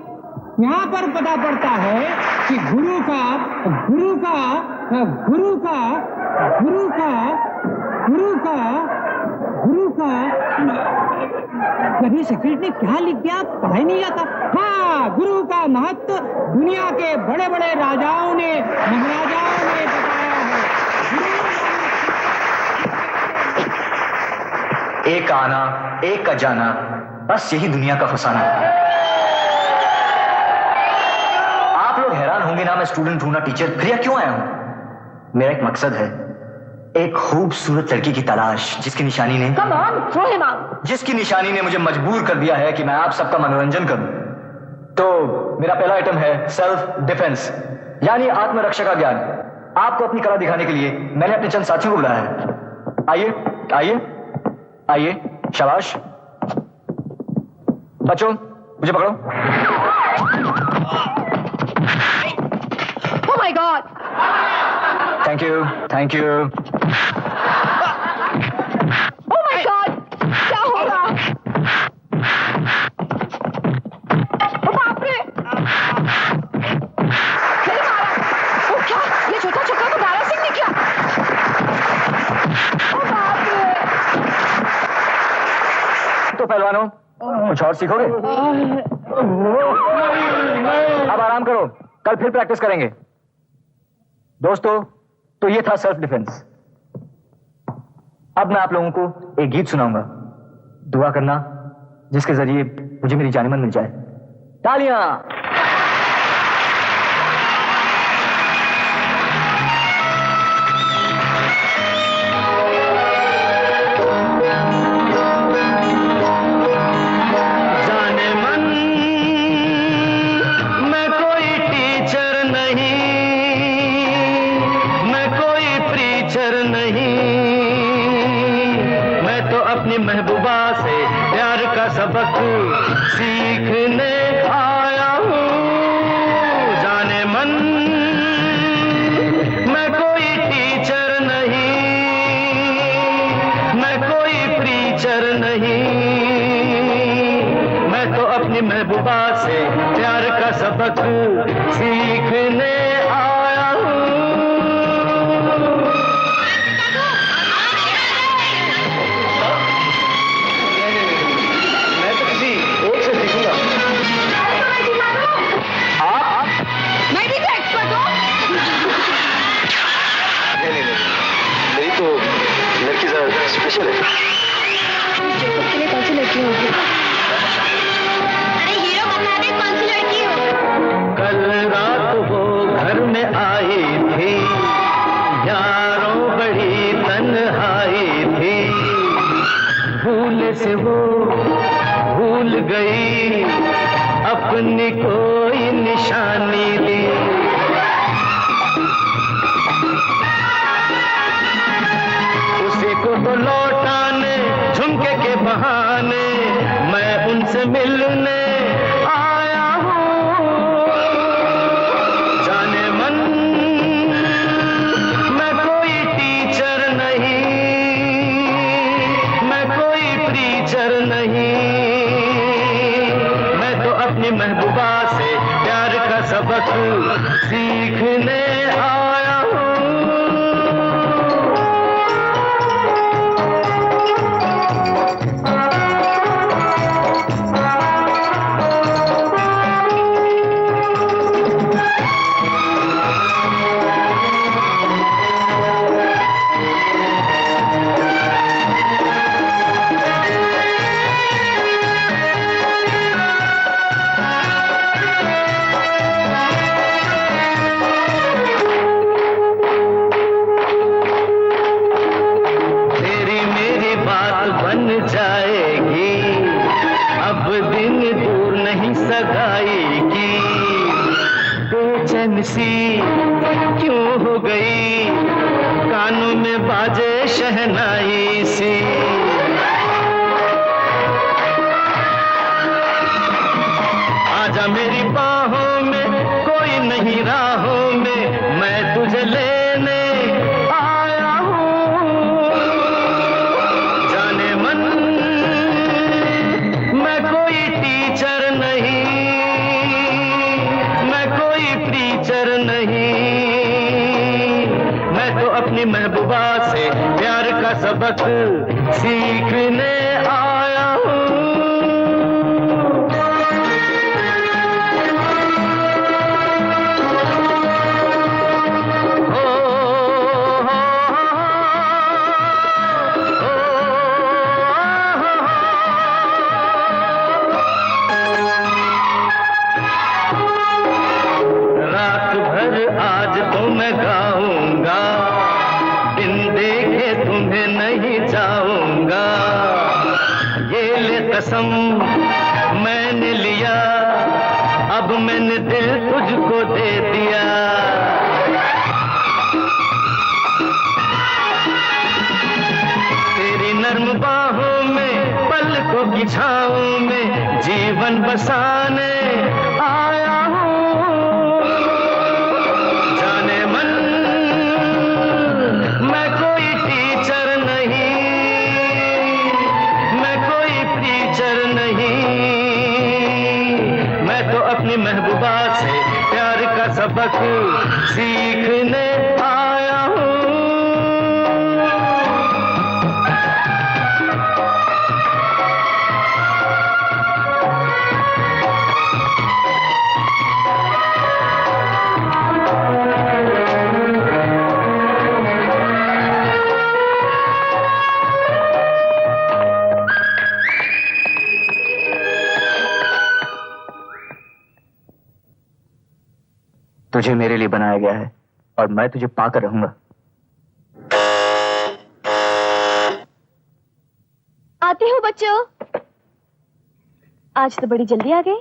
यहाँ पर पता पड़ता है कि गुरु का गुरु का कभी सेक्रेटरी ने क्या लिख दिया पढ़ाई नहीं आता। हाँ, गुरु का महत्व दुनिया के बड़े बड़े राजाओं ने महाराजाओं ने बताया है। एक का आना, एक का जाना, बस यही दुनिया का फसाना। आप लोग हैरान होंगे ना मैं स्टूडेंट हूं ना टीचर, फिर यहाँ क्यों आया हूं? मेरा एक मकसद है, एक खूबसूरत लड़की की तलाश जिसकी निशानी ने जिसकी निशानी ने मुझे मजबूर कर दिया है कि मैं आप सबका मनोरंजन करूं। तो मेरा पहला आइटम है सेल्फ डिफेंस, यानी आत्मरक्षा का ज्ञान। आपको अपनी कला दिखाने के लिए मैंने अपने चंद साथियों को बुलाया है। आइए आइए आइए, शाबाश बच्चों, मुझे पकड़ो। Oh my God! Thank you, thank you. Oh my God! क्या होगा? ओ बाप रे! फिर मारा। ओ क्या? ये छोटा छोटा तो दारा सिंह ने किया? ओ बाप रे! तो पहलवानों, कुछ और सीखोगे? अब आराम करो, कल फिर प्रैक्टिस करेंगे। दोस्तों, तो ये था सेल्फ डिफेंस। अब मैं आप लोगों को एक गीत सुनाऊंगा। दुआ करना जिसके जरिए मुझे मेरी जान-ए-मन मिल जाए। तालियां। महबूबा से प्यार का सबक सीखने आया हूँ। जाने मन मैं कोई टीचर नहीं, मैं कोई प्रीचर नहीं, मैं तो अपनी महबूबा से प्यार का सबक सीखने आया हूँ। स्पेशल है। चेकअप के लिए कौन सी लड़की होगी? अरे हीरो बता दे कौन सी लड़की हो। कल रात वो घर में आई थी, यारों बड़ी तन्हाई थी, भूल से वो भूल गई अपनी कोई निशानी दी। तो लौटाने झुमके के बहाने मैं उनसे मिलने आया हूँ। जाने मन मैं कोई टीचर नहीं, मैं कोई प्रीचर नहीं, मैं तो अपनी महबूबा से प्यार का सबक सीखने आया हूँ। सी क्यों हो गई कानों में बाजे शहनाई सी। आजा मेरी बाहों में, कोई नहीं राहों में, मैं तुझे लेने आया हूँ। जाने मन मैं कोई टीचर नहीं, मैं कोई प्रीचर नहीं, मैं तो अपनी अपनी महबूबा से प्यार का सबक सीखने आया हूँ। रात भर आज तो मैं गाऊंगा, बिन देखे तुम्हें नहीं जाऊंगा। ये ले कसम मैंने लिया, अब मैंने दिल तुझको दे दिया। तेरी नर्म बाहों में पलकों की छाँव में जीवन बसाने आया हूँ। जाने मन मैं कोई टीचर नहीं, मैं कोई प्रीचर नहीं, मैं तो अपनी महबूबा से प्यार का सबक सीखने आया हूँ। तुझे मेरे लिए बनाया गया है और मैं तुझे पाकर रहूंगा। आती हूँ बच्चों। आज तो बड़ी जल्दी आ गए।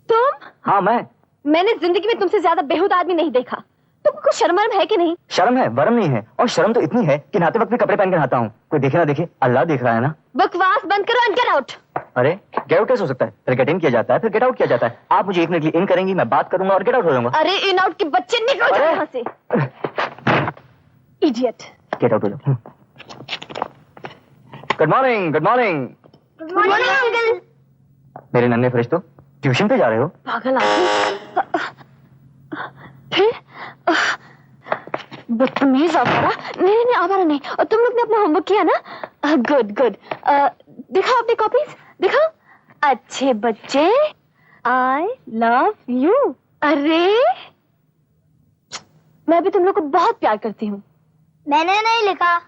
तुम? हाँ मैं। मैंने जिंदगी में तुमसे ज्यादा बेहुदा आदमी नहीं देखा। तुमको कुछ शर्म है कि नहीं? शर्म है, वरम नहीं है। और शर्म तो इतनी है कि नहाते वक्त भी कपड़े पहन कर नहाता हूँ। कोई देखे ना देखे, अल्लाह देख रहा है ना। बकवास बंद करो एंड गेट आउट। अरे गेट आउट कैसे हो सकता है? फिर गेट इन किया जाता है, फिर गेट आउट किया जाता है। आप मुझे 1 मिनट के लिए इन करेंगी, मैं बात करूंगा और गेट आउट हो जाऊंगा। अरे इन आउट के बच्चे निकल जाओ यहाँ से। इडियट। गेट आउट हो जाओ। Good morning, good morning. Good morning uncle. मेरे नन्हे फरिश्तों, ट्यूशन पे जा रहे हो? पागल आदमी। फिर बदतमीज आवारा। नहीं आवारा नहीं। और तुम लोग ने अपना होमवर्क किया ना? Good good. दिखाओ अपनी कॉपीज, दिखाओ। अच्छे बच्चे, आई लव यू। अरे मैं भी तुम लोग को बहुत प्यार करती हूँ। मैंने नहीं लिखा।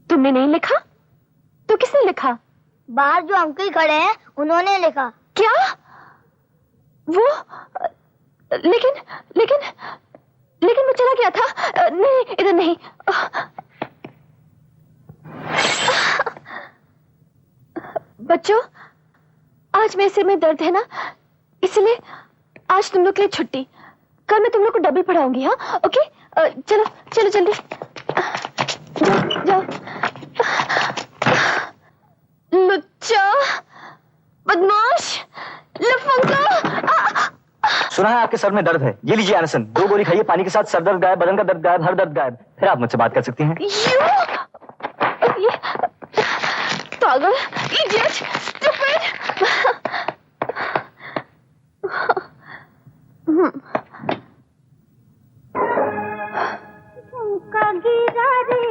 तुमने नहीं लिखा? तो किसने लिखा? बाहर जो अंकल खड़े हैं उन्होंने लिखा। क्या? वो लेकिन लेकिन लेकिन वो चला गया था। नहीं इधर नहीं। बच्चों, आज मेरे सिर में दर्द है ना, इसलिए आज तुम लोग के लिए छुट्टी। कल मैं तुम लोग को डबल पढ़ाऊंगी। हाँ ओके? चलो चलो जल्दी जाओ। लुच्चा, बदमाश, लफंगा। सुना है आपके सर में दर्द है, ये लीजिए एनसन। 2 गोली खाइए, पानी के साथ सर दर्द गायब, बदन का दर्द गायब, हर दर्द गायब। फिर आप मुझसे बात कर सकती हैं। पागल, इडियट, स्टूपिड। झुमका गिरा रे,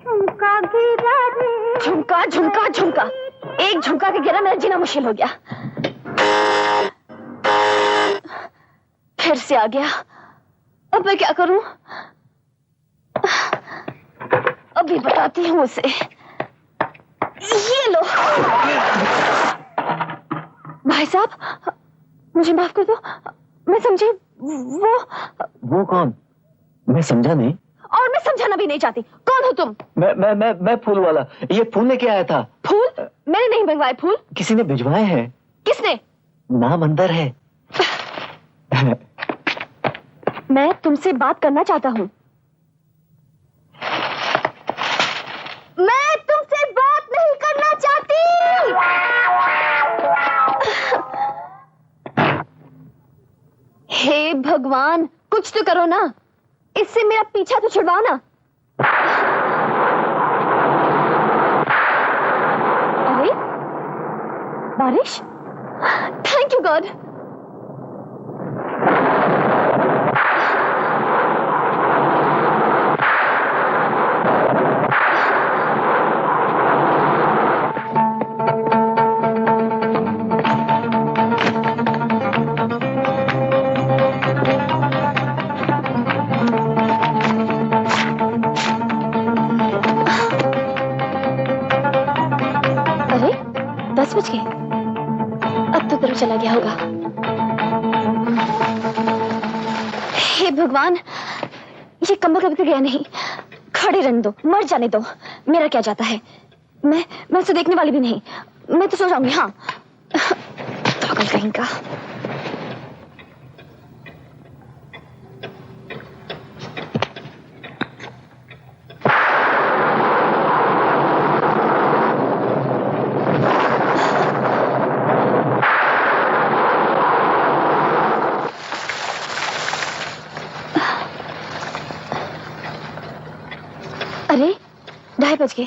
झुमका गिरा रे। झुमका झुमका झुमका, एक झुमका के गिरा मेरा जीना मुश्किल हो गया। फिर से आ गया। अब मैं क्या करूं? अभी बताती हूँ उसे। ये लो। भाई साहब मुझे माफ कर दो, मैं समझी। वो कौन? मैं समझा नहीं। और मैं समझाना भी नहीं चाहती। कौन हो तुम? मैं फूल वाला। ये फूल लेके आया था। फूल? मैंने नहीं भिजवाए फूल। किसी ने भिजवाए हैं। किसने? नाम अंदर है। मैं तुमसे बात करना चाहता हूँ। मैं तुमसे बात नहीं करना चाहती। हे भगवान, कुछ तो करो ना, इससे मेरा पीछा तो छुड़वाओ ना। अरे बारिश। Oh God. अरे 10 बज गए। अब तो तरफ चला गया होगा। हे भगवान, ये कमबख्त अभी तक गया नहीं। खड़े रहने दो, मर जाने दो, मेरा क्या जाता है। मैं उसे देखने वाली भी नहीं। मैं तो सो जाऊंगी। हाँ, पागल कहीं का। अरे 2:30 बज गए।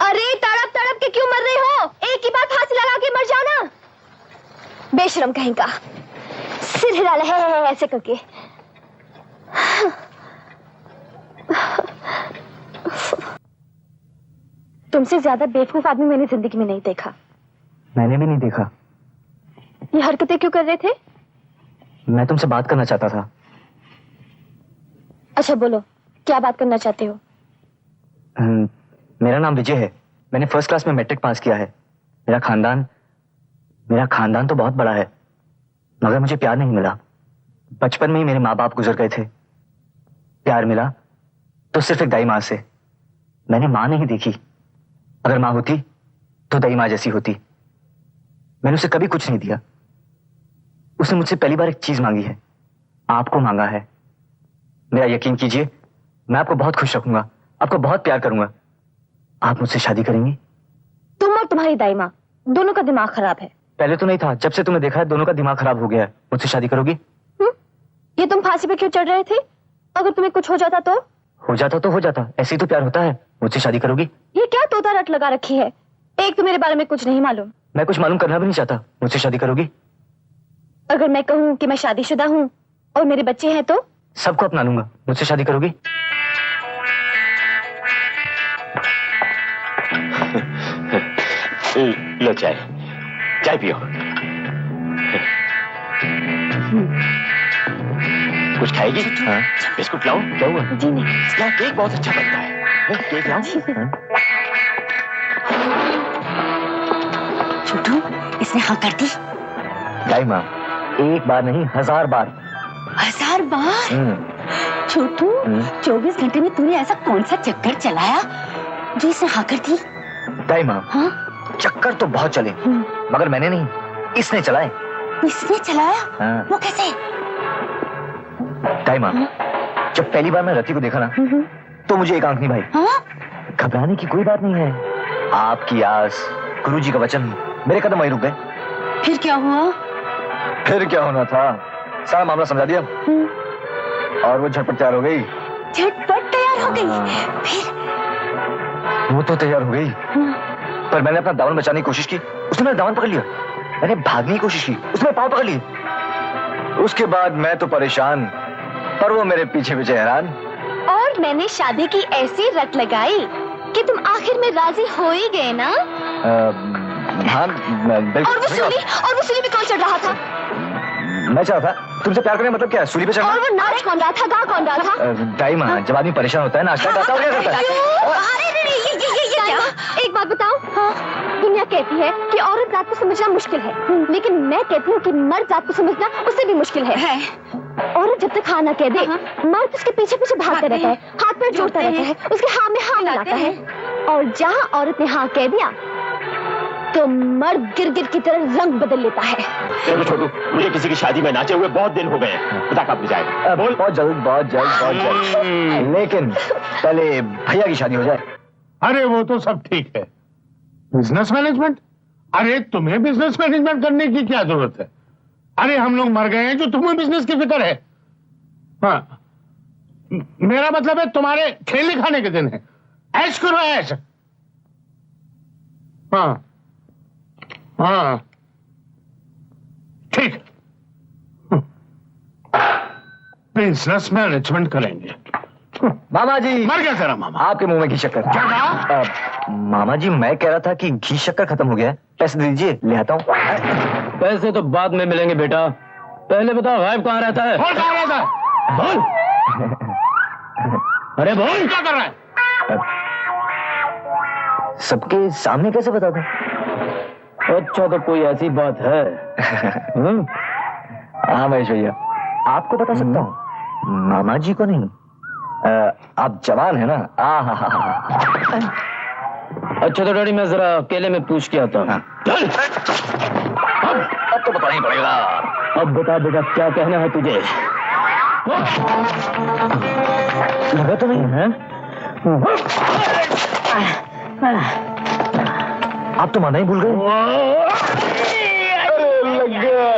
अरे तड़प तड़प के क्यों मर रहे हो? एक ही बार फांसी लगा के मर जाओ ना। बेशरम कहीं का, सिर हिला ले है ऐसे करके। तुमसे ज्यादा बेवकूफ आदमी मैंने जिंदगी में नहीं देखा। मैंने भी नहीं देखा। ये हरकतें क्यों कर रहे थे? मैं तुमसे बात करना चाहता था। अच्छा बोलो, क्या बात करना चाहते हो? मेरा नाम विजय है। मैंने फर्स्ट क्लास में मैट्रिक पास किया है। मेरा खानदान तो बहुत बड़ा है, मगर मुझे प्यार नहीं मिला। बचपन में ही मेरे माँ बाप गुजर गए थे। प्यार मिला तो सिर्फ एक दाई माँ से। मैंने माँ नहीं देखी। अगर माँ होती तो दाई माँ जैसी होती। मैंने उसे कभी कुछ नहीं दिया। उसने मुझसे पहली बार एक चीज मांगी है, आपको मांगा है। मेरा यकीन कीजिए, मैं आपको बहुत खुश रखूंगा, आपको बहुत प्यार करूंगा। आप मुझसे शादी करेंगी? तुम और तुम्हारी दाई माँ दोनों का दिमाग खराब है। पहले तो नहीं था, जब से तुम्हें देखा है दोनों का दिमाग खराब हो गया है। मुझसे शादी करोगी? ये तुम फांसी पे क्यों चढ़ रहे थे? अगर तुम्हें कुछ हो जाता तो? हो जाता तो हो जाता, ऐसे ही तो प्यार होता है। मुझसे शादी करोगी? ये क्या तोता रट लगा रखी है? एक तो मेरे बारे में कुछ नहीं मालूम। मैं कुछ मालूम करना भी नहीं चाहता। मुझसे शादी करोगी? अगर मैं कहूँ कि मैं शादीशुदा हूँ और मेरे बच्चे हैं तो? सबको अपना लूंगा। मुझसे शादी करोगी? लो चाय पियो। कुछ खाएगी? हाँ। बिस्कुट लाऊं? क्या हुआ? जी नहीं। यहाँ केक बहुत अच्छा बनता है। केक लाऊं? छोटू, इसने हाँ कर दी? दाई माँ, एक बार नहीं 1000 बार। 1000 बार? छोटू, 24 घंटे में तूने ऐसा कौन सा चक्कर चलाया जो इसने हाँ कर दी? दाई माँ, हाँ? चक्कर तो बहुत चले, मगर मैंने नहीं, इसने चलाए। इसने चलाया? हाँ। वो कैसे? दाई माँ, जब पहली बार मैं रति को देखा ना, तो मुझे एक आंख नहीं भाई। हाँ? घबराने की कोई बात नहीं है। आपकी आस, गुरुजी का वचन, मेरे कदम वहीं रुक गए। फिर क्या हुआ? फिर क्या होना था, सारा मामला समझा दिया और वो झटपट तैयार हो गई। झटपट तैयार हो गई? फिर? वो तो तैयार हो गई, पर मैंने अपना दामन बचाने की कोशिश की, उसने मेरा दामन पकड़ लिया। मैंने भागने की कोशिश की, उसने पाँव पकड़ लिए। उसके बाद मैं तो परेशान, पर वो मेरे पीछे पीछे हैरान। और मैंने शादी की ऐसी रट लगाई कि तुम आखिर में राजी हो ही गए ना? हाँ, और वो सूली भी कौन चढ़ रहा था? मैं चढ़ा था। तुमसे प्यार करने मतलब क्या है? सूली पे चढ़ना? और वो नाच कौन रहा था, गा कौन रहा था? दाई माँ, जब आदमी परेशान होता है नाचता गाता क्या करता है? एक बात बताओ, दुनिया कहती है कि औरत जात को समझना मुश्किल है, लेकिन मैं कहती हूँ कि मर्द जात को समझना उससे भी मुश्किल है। औरत जब तक हाँ ना कह दे, मर्द उसके पीछे पीछे भागता रहता है, हाथ पैर जोड़ता रहता है, उसके हाँ में हाँ मिलाता है। और जहाँ औरत ने हाँ कह दिया तो मर्द गिर की तरह रंग बदल लेता है। देखो छोटू, मुझे किसी की शादी में नाचे हुए बहुत दिन हो गए हैं। बता कब जाए? बोल। बहुत जल्द। लेकिन पहले भैया की शादी हो जाए। अरे वो तो सब ठीक है। Business management? अरे तुम्हें बिजनेस मैनेजमेंट करने की क्या जरूरत है? अरे हम लोग मर गए हैं जो तुम्हें बिजनेस की फिक्र है। हाँ, मेरा मतलब है तुम्हारे खेलने खाने के दिन है। ऐश करो ऐश। हाँ हाँ ठीक, बिजनेस मैनेजमेंट करेंगे। मामा जी, मर गया तेरा मामा। आपके मुंह में घी शक्कर। क्या कहा? मामा जी, मैं कह रहा था कि घी शक्कर खत्म हो गया है, पैसे दीजिए, ले आता हूँ। पैसे तो बाद में मिलेंगे बेटा, पहले बताओ गायब कहाँ रहता है? बोल कहाँ रहता है? बोल। अरे बोल। क्या कर रहा है? सबके सामने कैसे बता दूं? अच्छा, तो कोई ऐसी बात है? हाँ महेश भैया, आपको बता सकता हूँ, मामा जी को नहीं। आप जवान है ना? अच्छा तो डैडी, मैं जरा अकेले में पूछ के आता हूँ। चल। अब तो बताना ही पड़ेगा। अब बता बेटा, क्या कहना है तुझे? लगा तो नहीं है? आप तो माना ही भूल गए। लग गया।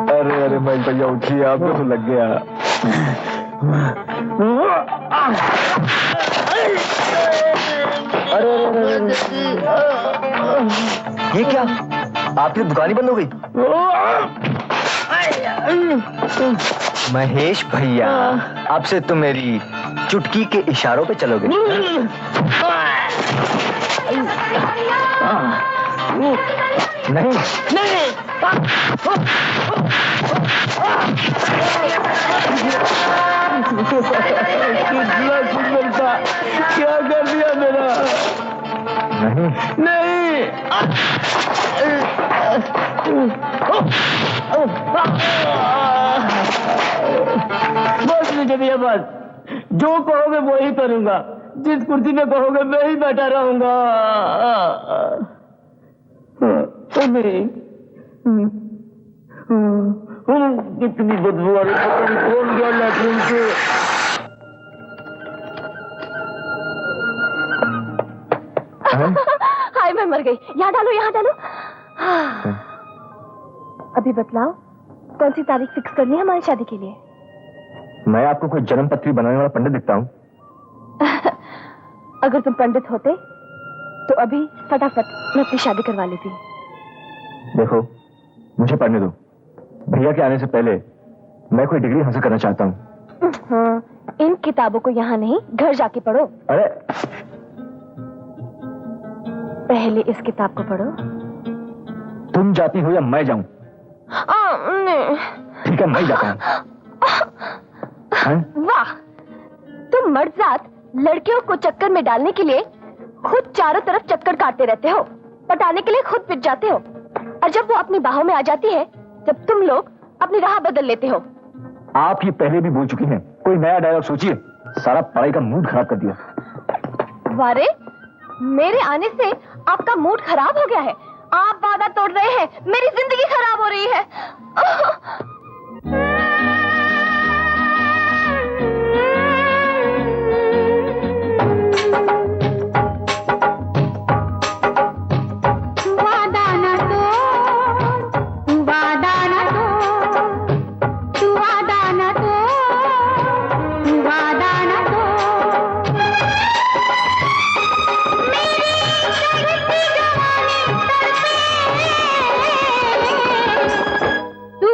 अरे अरे महेश भैया उठिए, आपको तो लग गया। अरे ये क्या, आपकी दुकान ही बंद हो गई? महेश भैया, अब से तुम मेरी चुटकी के इशारों पे चलोगे। नहीं नहीं, कितना सुंदर था, क्या कर दिया मेरा? नहीं नहीं। बस मुझे भैया, बस जो कहोगे वो ही करूंगा, जिस कुर्सी पे कहोगे मैं ही बैठा रहूंगा। कितनी बदबू आ रही, पता नहीं कौन गया लैट्रिन से। हाय, मैं मर गई। यहाँ डालो, यहाँ डालो। अभी बतलाओ, कौन सी तारीख फिक्स करनी है हमारी शादी के लिए? मैं आपको कोई जन्म पत्री बनाने वाला पंडित दिखता हूँ? अगर तुम पंडित होते तो अभी फटाफट मैं अपनी शादी करवा लेती। देखो, मुझे पढ़ने दो। भैया के आने से पहले मैं कोई डिग्री हासिल करना चाहता हूँ। हाँ, इन किताबों को यहाँ नहीं, घर जाके पढ़ो। अरे पहले इस किताब को पढ़ो। तुम जाती हो या मैं जाऊं? ठीक है, मैं जाता हूं। वाह, तुम मर्दजात लड़कियों को चक्कर में डालने के लिए खुद चारों तरफ चक्कर काटते रहते हो, पटाने के लिए खुद पिट जाते हो, और जब वो अपनी बाहों में आ जाती है, जब तुम लोग अपनी राह बदल लेते हो। आप ये पहले भी बोल चुकी हैं, कोई नया डायलॉग सोचिए। सारा पढ़ाई का मूड खराब कर दिया। वारे, मेरे आने से आपका मूड खराब हो गया है। आप वादा तोड़ रहे हैं, मेरी जिंदगी खराब हो रही है। तू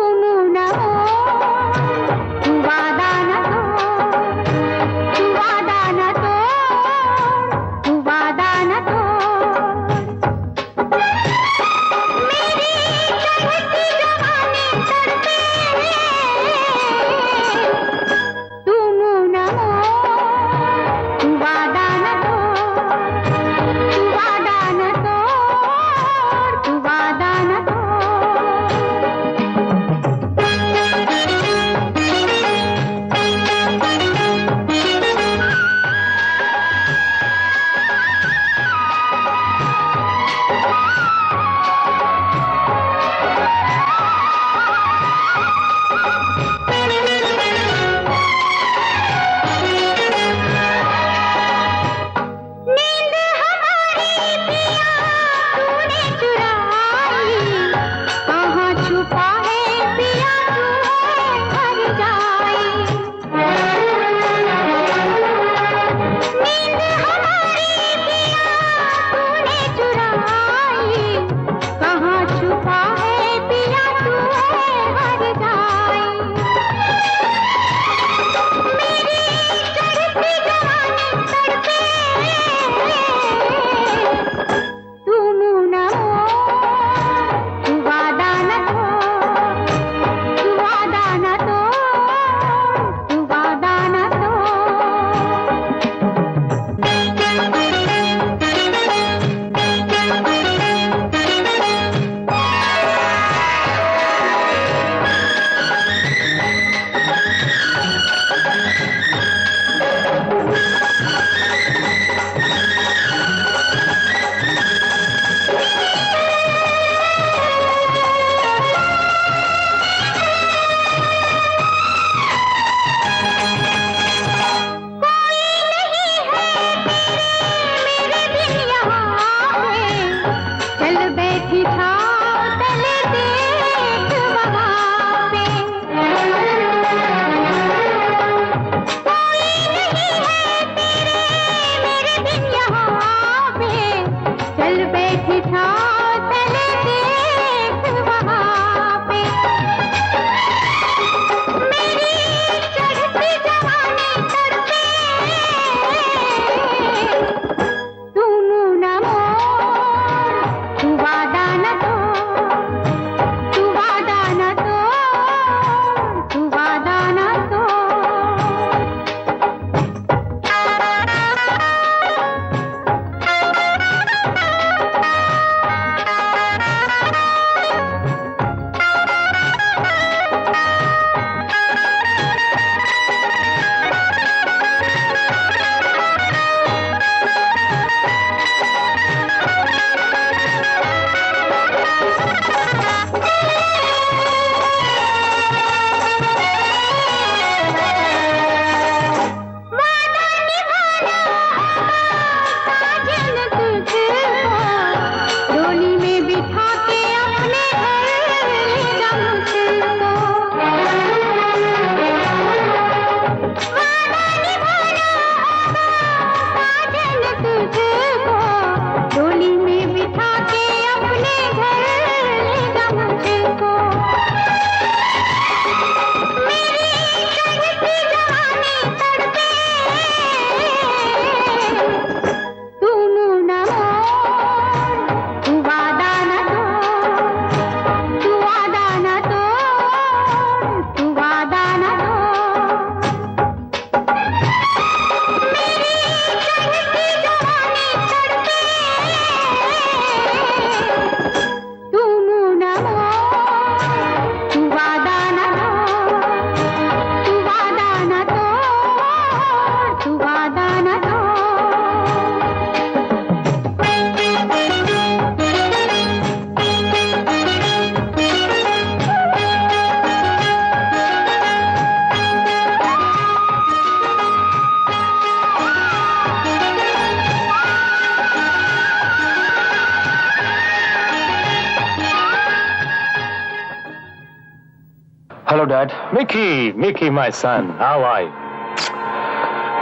hello dad. Mickey, Mickey my son, how are you?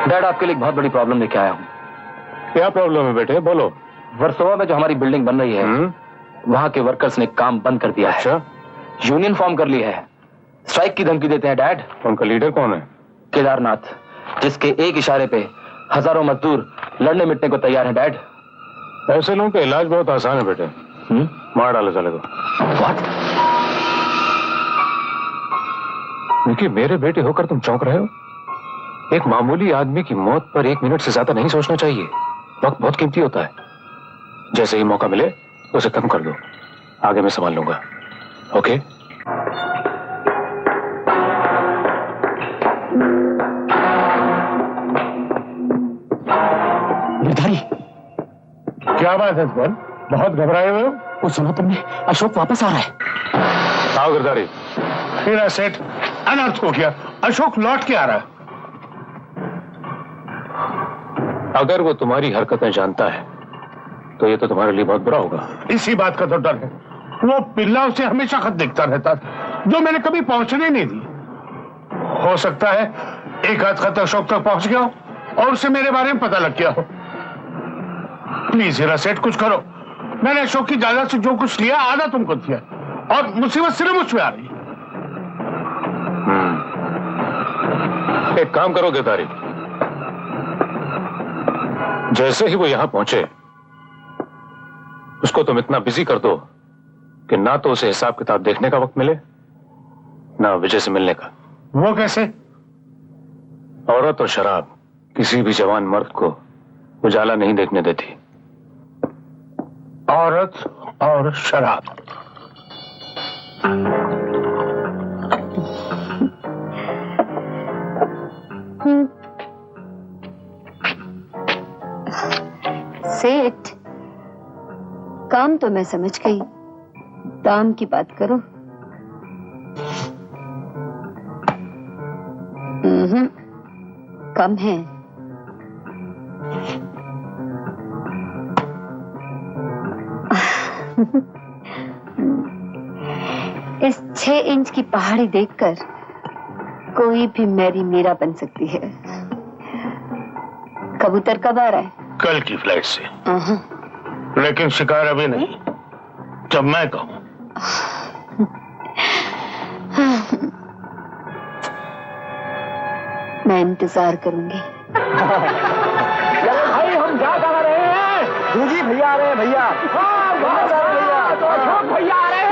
Dad, आपके लिए एक बहुत बड़ी प्रॉब्लम लेके आया हूँ। क्या प्रॉब्लम है बेटे, बोलो। वर्सोवा में जो हमारी बिल्डिंग बन रही है, वहां के वर्कर्स ने काम बंद कर दिया है। यूनियन फॉर्म कर ली है, स्ट्राइक की धमकी देते हैं डैड। उनका लीडर कौन है? केदारनाथ, जिसके एक इशारे पे हजारों मजदूर लड़ने मिटने को तैयार हैं डैड। ऐसे लोगों का इलाज बहुत आसान है बेटे, मार डालो साले को। मिकी, मेरे बेटे होकर तुम चौंक रहे हो? एक मामूली आदमी की मौत पर 1 मिनट से ज्यादा नहीं सोचना चाहिए। वक्त बहुत कीमती होता है। जैसे ही मौका मिले उसे खत्म कर दो, आगे मैं संभाल लूंगा। ओके? गिरधारी, क्या बात है इकबाल, बहुत घबराए हुए हो? वो सुना तुमने, अशोक वापस आ रहा है। आओ गिरधारी। मेरा सेठ अनर्थ हो गया, अशोक लौट के आ रहा है। अगर वो तुम्हारी हरकतें जानता है तो ये तो तुम्हारे लिए बहुत बुरा होगा। इसी बात का तो डर है। वो पिल्ला उसे हमेशा खत दिखता रहता था, जो मैंने कभी पहुंचने नहीं दी। हो सकता है एक आध खत अशोक तक पहुंच गया हो और उसे मेरे बारे में पता लग गया हो। प्लीज हीरा सेठ, कुछ करो। मैंने अशोक की जायदाद से जो कुछ लिया आधा तुमको दिया, और मुसीबत सिर्फ मुझ पे आ रही है। एक काम करो गिरधारी, जैसे ही वो यहां पहुंचे उसको तुम इतना बिजी कर दो कि ना तो उसे हिसाब किताब देखने का वक्त मिले, ना विजय से मिलने का। वो कैसे? औरत और शराब किसी भी जवान मर्द को उजाला नहीं देखने देती। औरत और शराब। सेठ, काम तो मैं समझ गई, दाम की बात करो। कम है। इस 6 इंच की पहाड़ी देखकर कोई भी मेरी मीरा बन सकती है। कबूतर कब आ रहा है? कल की फ्लाइट से, लेकिन शिकार अभी नहीं, जब मैं कहूं। मैं इंतजार करूंगी। भाई, हम जा कहाँ रहे हैं? गुरुजी भैया आ रहे हैं। भैया, भैया तो अशोक भैया आ रहे हैं।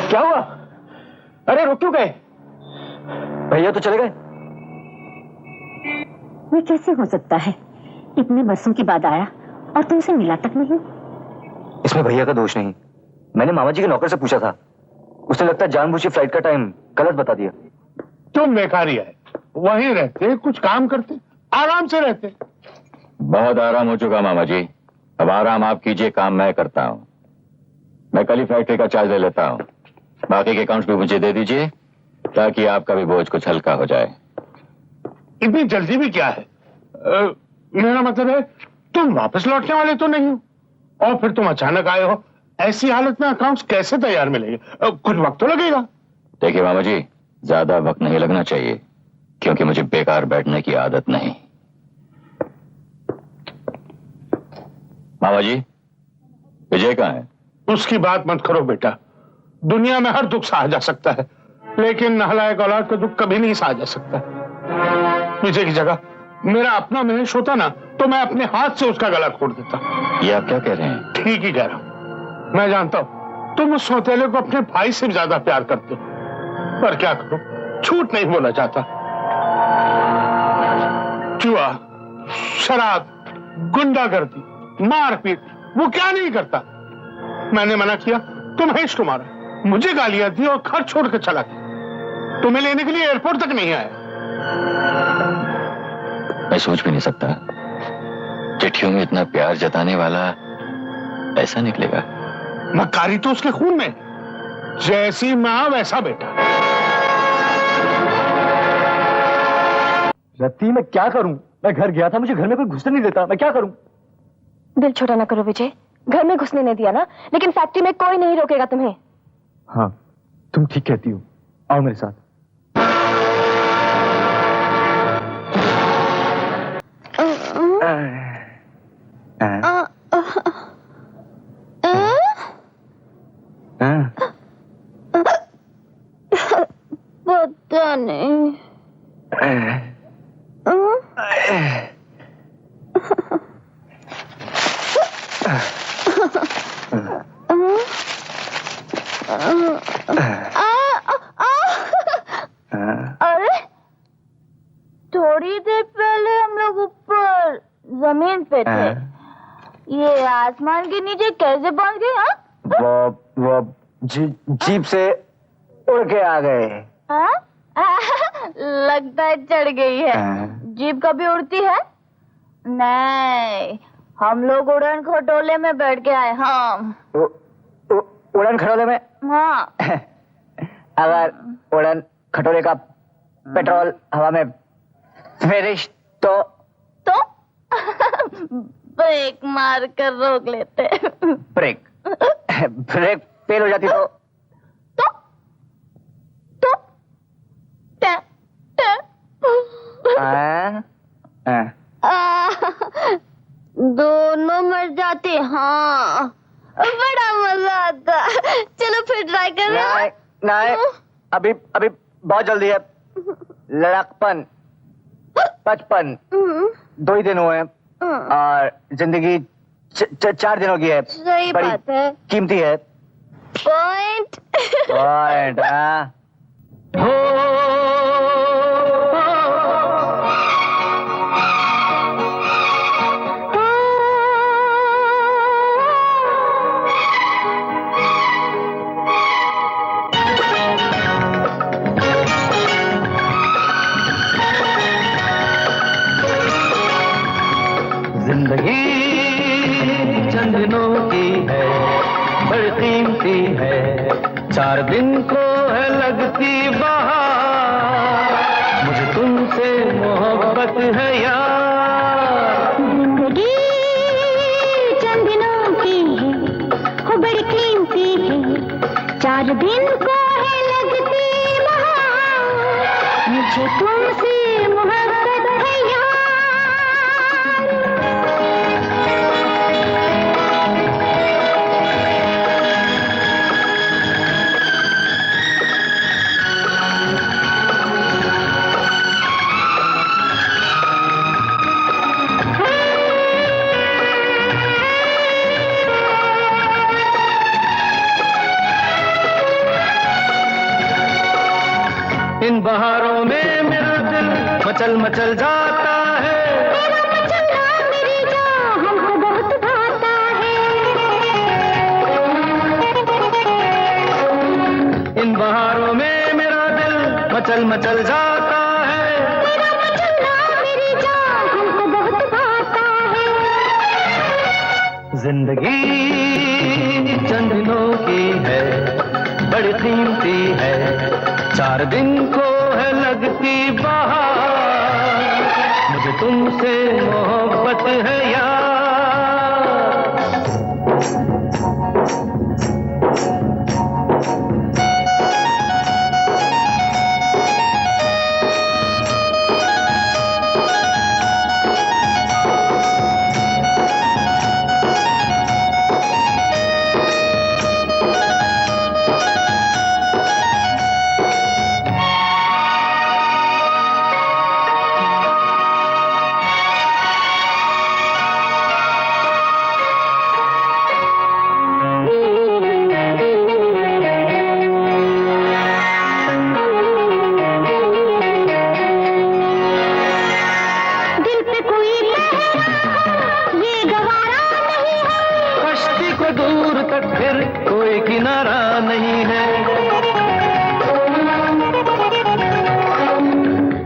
क्या हुआ? अरे रुक क्यों गए? भैया तो चले गए। ये कैसे हो सकता है? इतने बरसों के बाद आया और तुमसे मिला तक नहीं। इसमें भैया का दोष नहीं। मैंने मामा जी के नौकर से पूछा था, उसने लगता है जानबूझ के फ्लाइट का टाइम गलत बता दिया। तुम बेकारी है, वहीं रहते, कुछ काम करते, आराम से रहते। बहुत आराम हो चुका मामा जी, अब आराम आप कीजिए, काम मैं करता हूँ। मैं कल ही फैक्ट्री का चार्ज ले लेता हूँ, बाकी के अकाउंट्स भी मुझे दे दीजिए ताकि आपका भी बोझ कुछ हल्का हो जाए। इतनी जल्दी भी क्या है? मेरा मतलब है तुम वापस लौटने वाले तो नहीं हो, और फिर तुम अचानक आए हो। ऐसी हालत में अकाउंट्स कैसे तैयार मिलेंगे? कुछ वक्त तो लगेगा। देखिए मामा जी, ज्यादा वक्त नहीं लगना चाहिए, क्योंकि मुझे बेकार बैठने की आदत नहीं। मामा जी, विजय कहाँ है? उसकी बात मत करो बेटा, दुनिया में हर दुख सहा जा सकता है, लेकिन नालायक औलाद का दुख कभी नहीं सहा जा सकता। विजय की जगह मेरा अपना महेश होता ना, तो मैं अपने हाथ से उसका गला खोड़ देता। ये आप क्या कह रहे हैं? ठीक ही कह रहा हूं। मैं जानता हूं तुम उस सौतेले को अपने भाई से भी ज्यादा प्यार करते हो, पर क्या करो, झूठ नहीं बोला जाता। जुआ, शराब, गुंडागर्दी, मारपीट, वो क्या नहीं करता। मैंने मना किया तो महेश को मारा, मुझे गालियां दी और घर छोड़कर चला गया। तुम्हें लेने के लिए एयरपोर्ट तक नहीं आया। मैं सोच भी नहीं सकता चिट्ठियों में इतना प्यार जताने वाला ऐसा निकलेगा। मक्कारी तो उसके खून में, जैसी मां वैसा बेटा। रत्ती, मैं क्या करूं? मैं घर गया था, मुझे घर में कोई घुसने नहीं देता, मैं क्या करूं? दिल छोटा ना करो विजय, घर में घुसने नहीं दिया ना, लेकिन फैक्ट्री में कोई नहीं रोकेगा तुम्हें। हाँ, तुम ठीक कहती हो, आओ मेरे साथ। पता नहीं। अरे थोड़ी देर पहले हम लोग ऊपर जमीन पे थे, ये आसमान के नीचे कैसे पहुंच गए? हाँ, वो जीप से उड़ के आ गए। लगता है चढ़ गई है। जीप कभी उड़ती है? नहीं, हम लोग उड़न खटोले में बैठ के आए। हाँ, उड़न खटोले में? हाँ। अगर उड़न खटोले का पेट्रोल हवा में फिनिश तो ब्रेक मार कर रोक लेते। ब्रेक फेल हो जाती तो दोनों मर जाते। हाँ, बड़ा मजा आता। चलो फिर ट्राई कर रहे हैं। नहीं, अभी बहुत जल्दी है। लड़कपन, बचपन 2 ही दिन हुए हैं और जिंदगी 4 दिनों की है। सही बात है, कीमती है। पॉइंट। हाँ। जिंदगी चंद दिनों की है, बड़ी कीमती है, 4 दिन को है लगती बहार, मुझे तुमसे मोहब्बत है यार। जिंदगी चंद दिनों की है, हो बड़ी कीमती है, 4 दिन को है लगती बहार, मुझे तुमसे मोहब्बत है यार। इन बहारों में मेरा दिल मचल मचल जाता है, तेरा मचलना मेरी जान हमको बहुत भाता है। इन बहारों में मेरा दिल मचल मचल जाता है, तेरा मचलना मेरी जान हमको बहुत भाता है। जिंदगी चंद दिनों की है, बड़ी कीमती है, 4 दिन को है लगती बहार, मुझे तुमसे मोहब्बत है यार। को दूर तक फिर कोई किनारा नहीं है।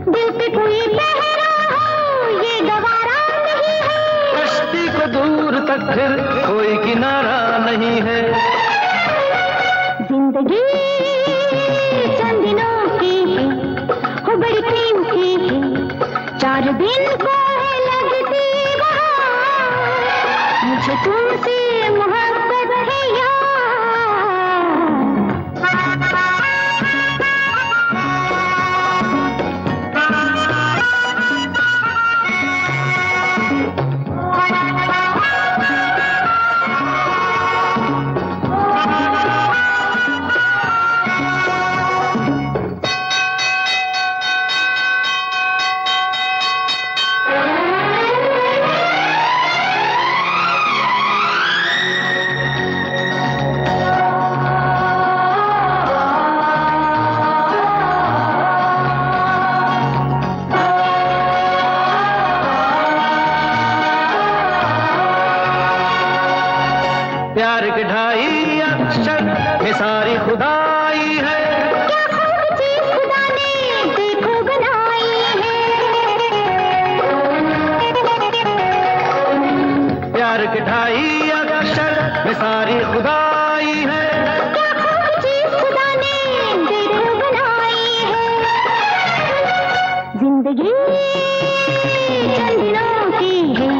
दिल पे कोई पहरा हो ये गवारा नहीं है। कश्ती को दूर तक फिर कोई किनारा नहीं है। जिंदगी चंद दिनों की है, हो बड़ी कीमती है, 4 दिन को है लगती बहार, मुझे तुमसे मोहब्बत है यार। प्यार के 2.5 अक्षर में सारी खुदाई है। क्या खूब चीज खुदा ने देखो बनाई है। प्यार के 2.5 अक्षर में सारी खुदाई है। क्या खूब चीज खुदा ने देखो बनाई है। जिंदगी चंद दिनों की है,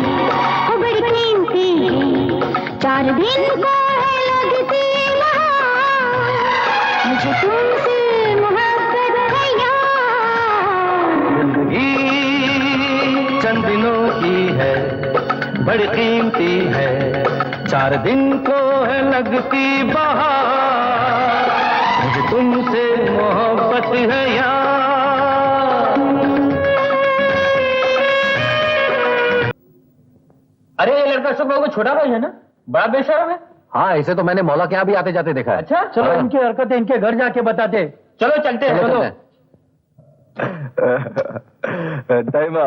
वो बड़ी कीमती है, 4 दिन को है लगती बहार, मुझे तुमसे मोहब्बत है यार। जिंदगी चंद दिनों की है, बड़ी कीमती है, 4 दिन को है लगती बहार, मुझे तुमसे मोहब्बत है यार। अरे ये लड़का सब लोगों को छोटा भाई है ना, बड़ा बेशर्म है। हाँ, इसे तो मैंने मौला के यहाँ भी आते जाते देखा है। अच्छा चलो, हाँ। इनकी हरकतें इनके घर जाके बताते। चलो चलते हैं। चलो दाइमा,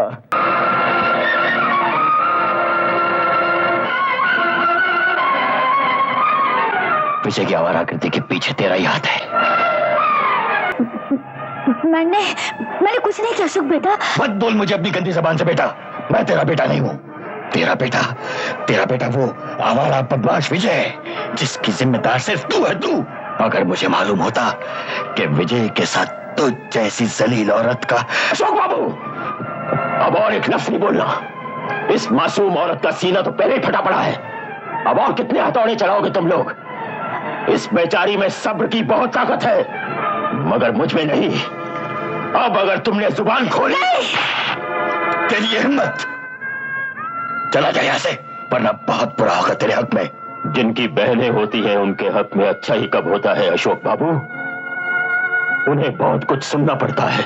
विजय की आवारा आकृति के पीछे तेरा ही हाथ है। मैंने कुछ नहीं किया सुख बेटा। मत बोल मुझे अपनी गंदी जबान से बेटा। मैं तेरा बेटा नहीं हूँ। तेरा बेटा वो आवारा बदमाश विजय है, जिसकी जिम्मेदार सिर्फ तू है। तू अगर मुझे मालूम होता कि विजय के साथ तो जैसी जलील औरत का। अशोक बाबू, अब और एक लफ्ज नहीं बोलना। इस मासूम औरत का सीना तो पहले ही फटा पड़ा है। अब और कितने हथौड़े चलाओगे तुम लोग? इस बेचारी में सब्र की बहुत ताकत है, मगर मुझ में नहीं। अब अगर तुमने जुबान खोली, तेरी ये हिम्मत, चला जाए यहां से, वरना बहुत बुरा होगा तेरे हक में। जिनकी बहनें होती हैं उनके हक में अच्छा ही कब होता है अशोक बाबू। उन्हें बहुत कुछ सुनना पड़ता है,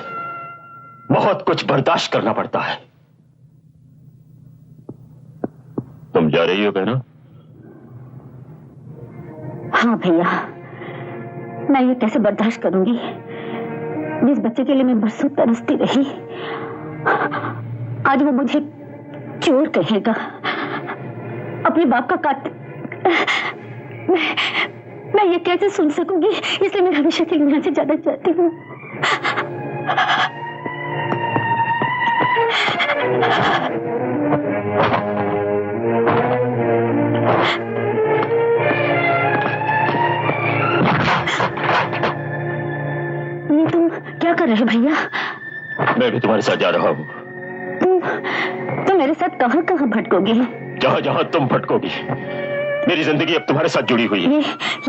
बहुत कुछ बर्दाश्त करना पड़ता है। तुम जा रही हो बहना? हाँ भैया, मैं ये कैसे बर्दाश्त करूंगी? जिस बच्चे के लिए मैं बरसों तरसती रही, आज वो मुझे चोर कहेगा, अपने बाप का कातिल। मैं ये कैसे सुन सकूंगी? इसलिए मैं हमेशा के लिए यहाँ से जाना चाहती हूँ। ये तुम क्या कर रहे हो भैया? मैं भी तुम्हारे साथ जा रहा हूँ। तुम मेरे साथ कहाँ कहाँ भटकोगे? जहाँ जहाँ तुम भटकोगी। मेरी जिंदगी अब तुम्हारे साथ जुड़ी हुई है।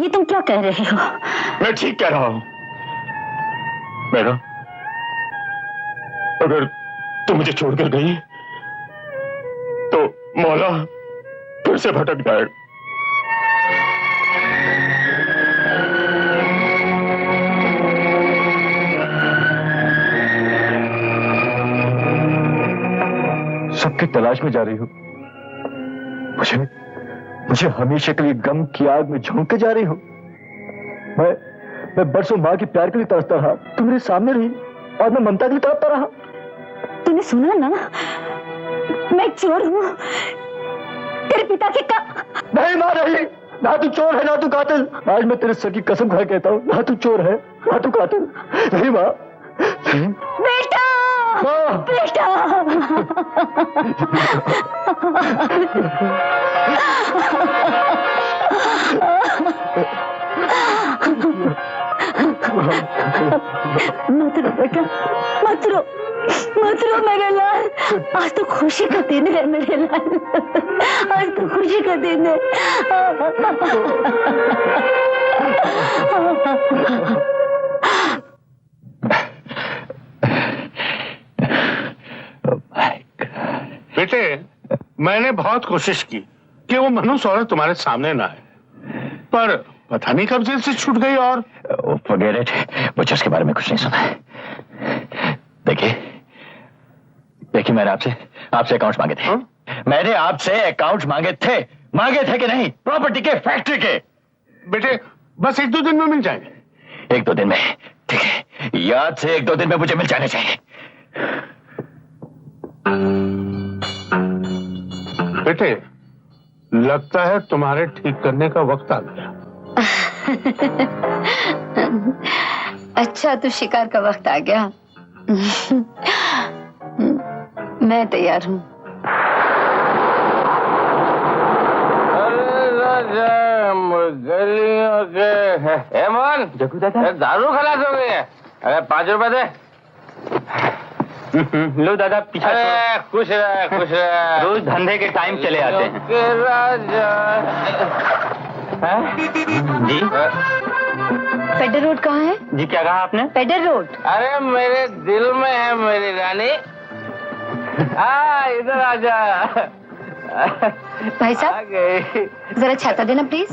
ये तुम क्या कह रहे हो? मैं ठीक कह रहा हूँ। मैना, अगर तुम मुझे छोड़कर गई तो मौला फिर से भटक जाएगा। सबकी तलाश में जा रही हो। मुझे हमेशा के लिए गम की आग में झोंक के जा रही हो। मैं बरसों माँ के प्यार के लिए तरसता रहा, तुम मेरे सामने रही और मैं ममता के लिए तड़पता रहा। तूने सुना ना, मैं चोर हूँ, तेरे पिता की का। नहीं माँ, नहीं, ना तू चोर है ना तू कातिल। आज मैं तेरे सर की कसम खा कहता हूँ, ना तू चोर है ना तू कातिल। नहीं माँ। बेटा बेटा मत रो बेटा, मत रो मेरे लाल। आज तो खुशी का दिन है मेरे लाल, आज तो खुशी का दिन है। बेटे, मैंने बहुत कोशिश की कि वो मनुष्य औरत तुम्हारे सामने ना आए, पर पता नहीं कब जेल से छूट गई। और forget it, मुझे उसके बारे में कुछ नहीं सुना है। देखिए मैंने आपसे अकाउंट्स मांगे थे। मैंने आपसे अकाउंट्स मांगे थे कि नहीं? प्रॉपर्टी के, फैक्ट्री के। बेटे बस 1-2 दिन में मिल जाएंगे। 1-2 दिन में? ठीक है, याद से 1-2 दिन में मुझे मिल जाने चाहिए। बेटे, लगता है तुम्हारे ठीक करने का वक्त आ गया। अच्छा, तो शिकार का वक्त आ गया। मैं तैयार हूँ। गलियों के हेमन, दारू खलास हो गई है। अरे 5 रुपए दे। लो दादा, पीछा खुश रहे। रोज धंधे के टाइम चले आते हैं। जी पेडर रोड कहाँ है? जी क्या कहा आपने? पेडर रोड। अरे मेरे दिल में है मेरी रानी। इधर आ जा। भाई साहब, जरा छाता देना प्लीज।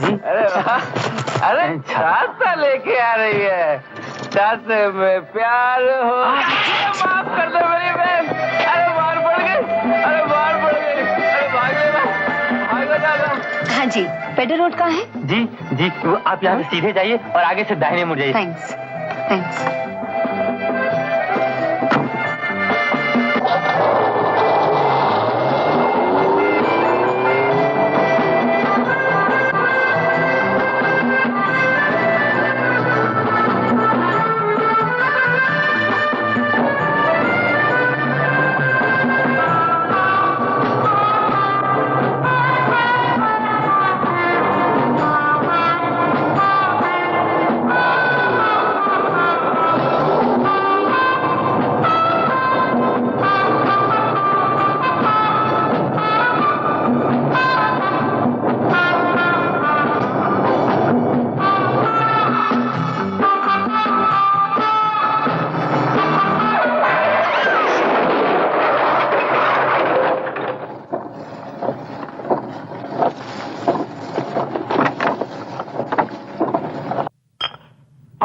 अरे छाता लेके आ रही है। छाते में प्यार हो। माफ कर दो मेरी बहन। अरे मार पड़ गई। अरे भाग दादा। हाँ जी, पेडर रोड कहाँ है? जी वो आप यहाँ से सीधे जाइए और आगे से दाहिने मुड़ जाइए। थैंक्स।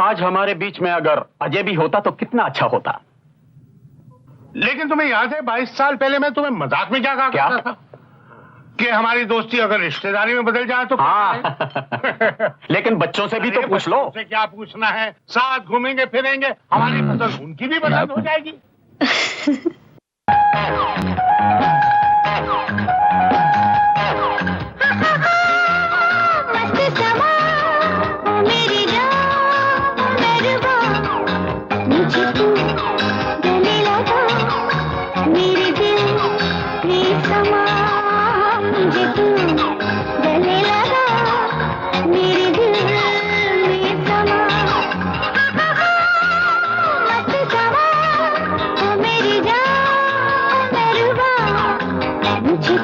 आज हमारे बीच में अगर अजय भी होता तो कितना अच्छा होता। लेकिन तुम्हें याद है 22 साल पहले मैं तुम्हें मजाक में क्या कहा करता था कि हमारी दोस्ती अगर रिश्तेदारी में बदल जाए तो? हाँ। लेकिन बच्चों से भी तो पूछ लो। से क्या पूछना है, साथ घूमेंगे फिरेंगे, हमारी पसंद उनकी भी पसंद हो जाएगी। मुझे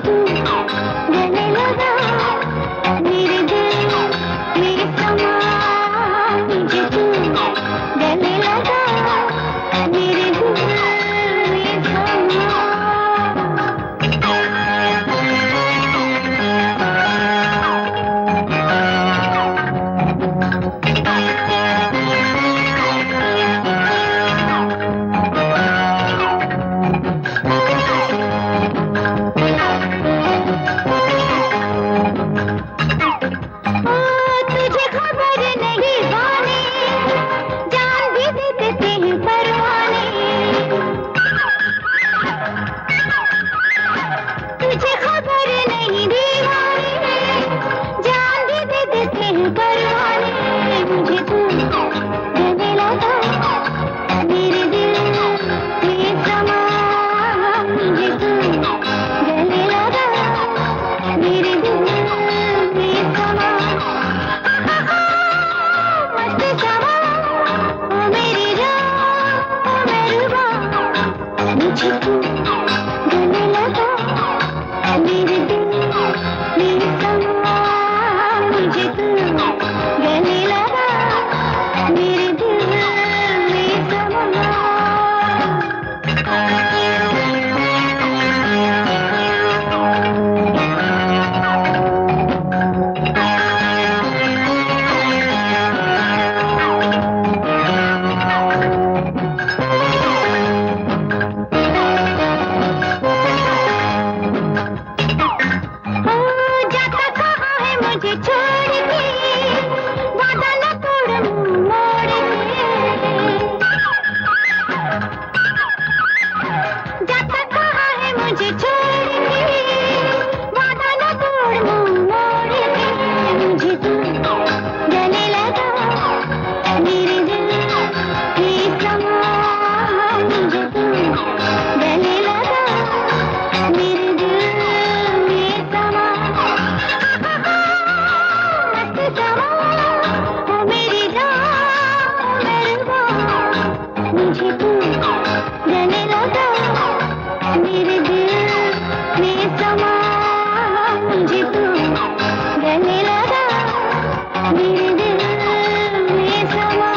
मुझे तू गले लगा मेरे दिल में समा मुझे तू गले लगा मेरे दिल में समा मस्त समा ओ मेरी जान ओ मेहरबा मुझे तू गले लगा मेरे दिल में समा मुझे तू गले लगा मेरे दिल में समा जाता कहाँ है मुझे छोड़ के वादा न तोड़ मोड़ के जाता कहाँ है मुझे छोड़ के वादा न तोड़ मोड़ के मुझे तू गले लगा मेरे दिल में समा मुझे तू गले लगा मेरे दिल में समा मस्त समा ओ मेरी जान मेहरबा मुझे तू गले लगा मेरे दिल में समा मुझे तू गले लगा मेरे दिल में समा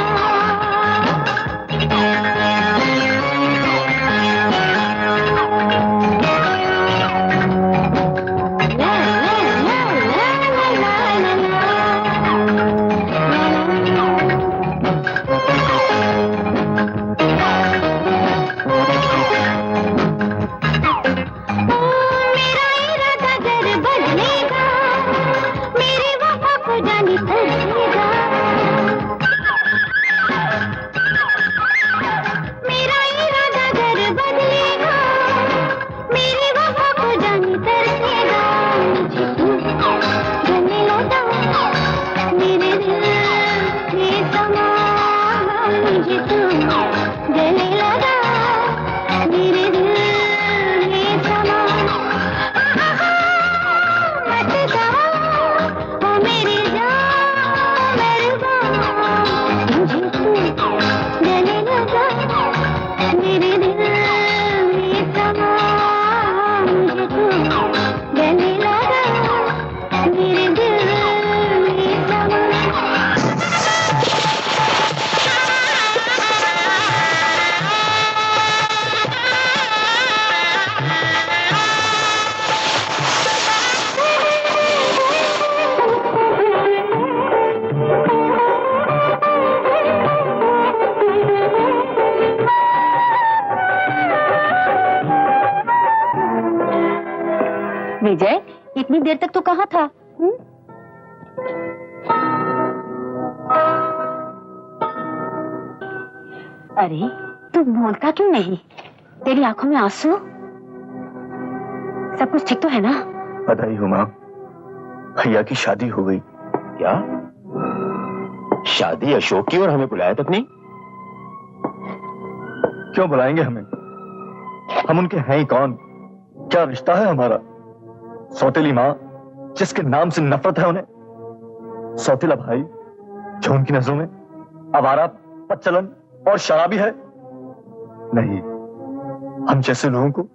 मेरा इरादा अगर बदलेगा मेरी वफा को जाने तरसेगा मेरा इरादा अगर बदलेगा मेरी वफा को जाने तरसेगा मुझे तू गले लगा मेरे दिल में समा मुझे तू गले लगा मेरे दिल में समा मस्त समा ओ मेरी जान मेहरबा मुझे तू गले लगा मेरे दिल में समा मुझे तू गले लगा मेरे दिल में समा विजय, इतनी देर तक तो कहाँ था? अरे तू बोलता क्यों नहीं? तेरी आंखों में आंसू? सब कुछ ठीक तो है ना? बधाई हो माँ, भैया की शादी हो गई। क्या शादी अशोक की, और हमें बुलाया तक नहीं? क्यों बुलाएंगे हमें? हम उनके हैं ही कौन? क्या रिश्ता है हमारा? सौतेली माँ जिसके नाम से नफरत है उन्हें, सौतेला भाई जो उनकी नजरों में आवारा, पच्चलन और शराबी है। नहीं, हम जैसे लोगों को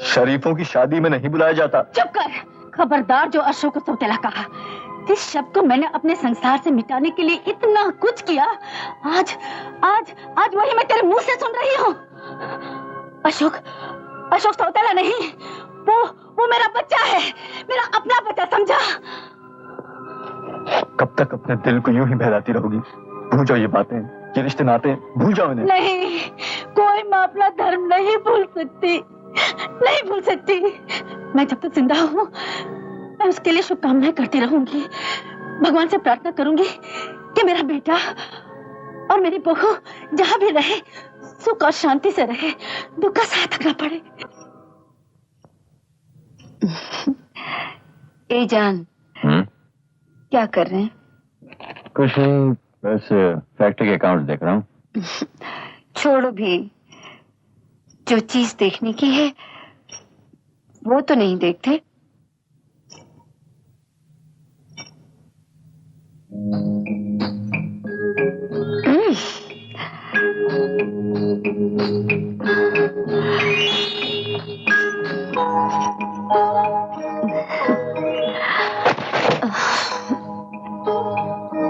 शरीफों की शादी में नहीं बुलाया जाता। चुप कर! खबरदार जो अशोक को सौतेला कहा। जिस शब्द को मैंने अपने संसार से मिटाने के लिए इतना कुछ किया, आज आज आज वही मैं तेरे मुंह से सुन रही हूँ। अशोक अशोक सौतेला नहीं, वो मेरा बच्चा है, मेरा अपना बच्चा, समझा? कब तक अपने दिल को यूं ही बहलाती रहोगी? भूल जाओ ये बातें, ये रिश्ते नाते, भूल जाओ इन्हें। नहीं, कोई माँ अपना धर्म नहीं भूल सकती, नहीं भूल सकती। मैं जब तक जिंदा हूँ मैं उसके लिए शुभकामनाएं करती रहूंगी, भगवान से प्रार्थना करूंगी कि मेरा बेटा और मेरी बहू जहां भी रहे सुख और शांति से रहे, दुख का साथ ना पड़े। ए जान, क्या कर रहे हैं? कुछ नहीं, बस फैक्ट्री के अकाउंट्स देख रहा हूँ। छोड़ो भी, जो चीज देखने की है वो तो नहीं देखते।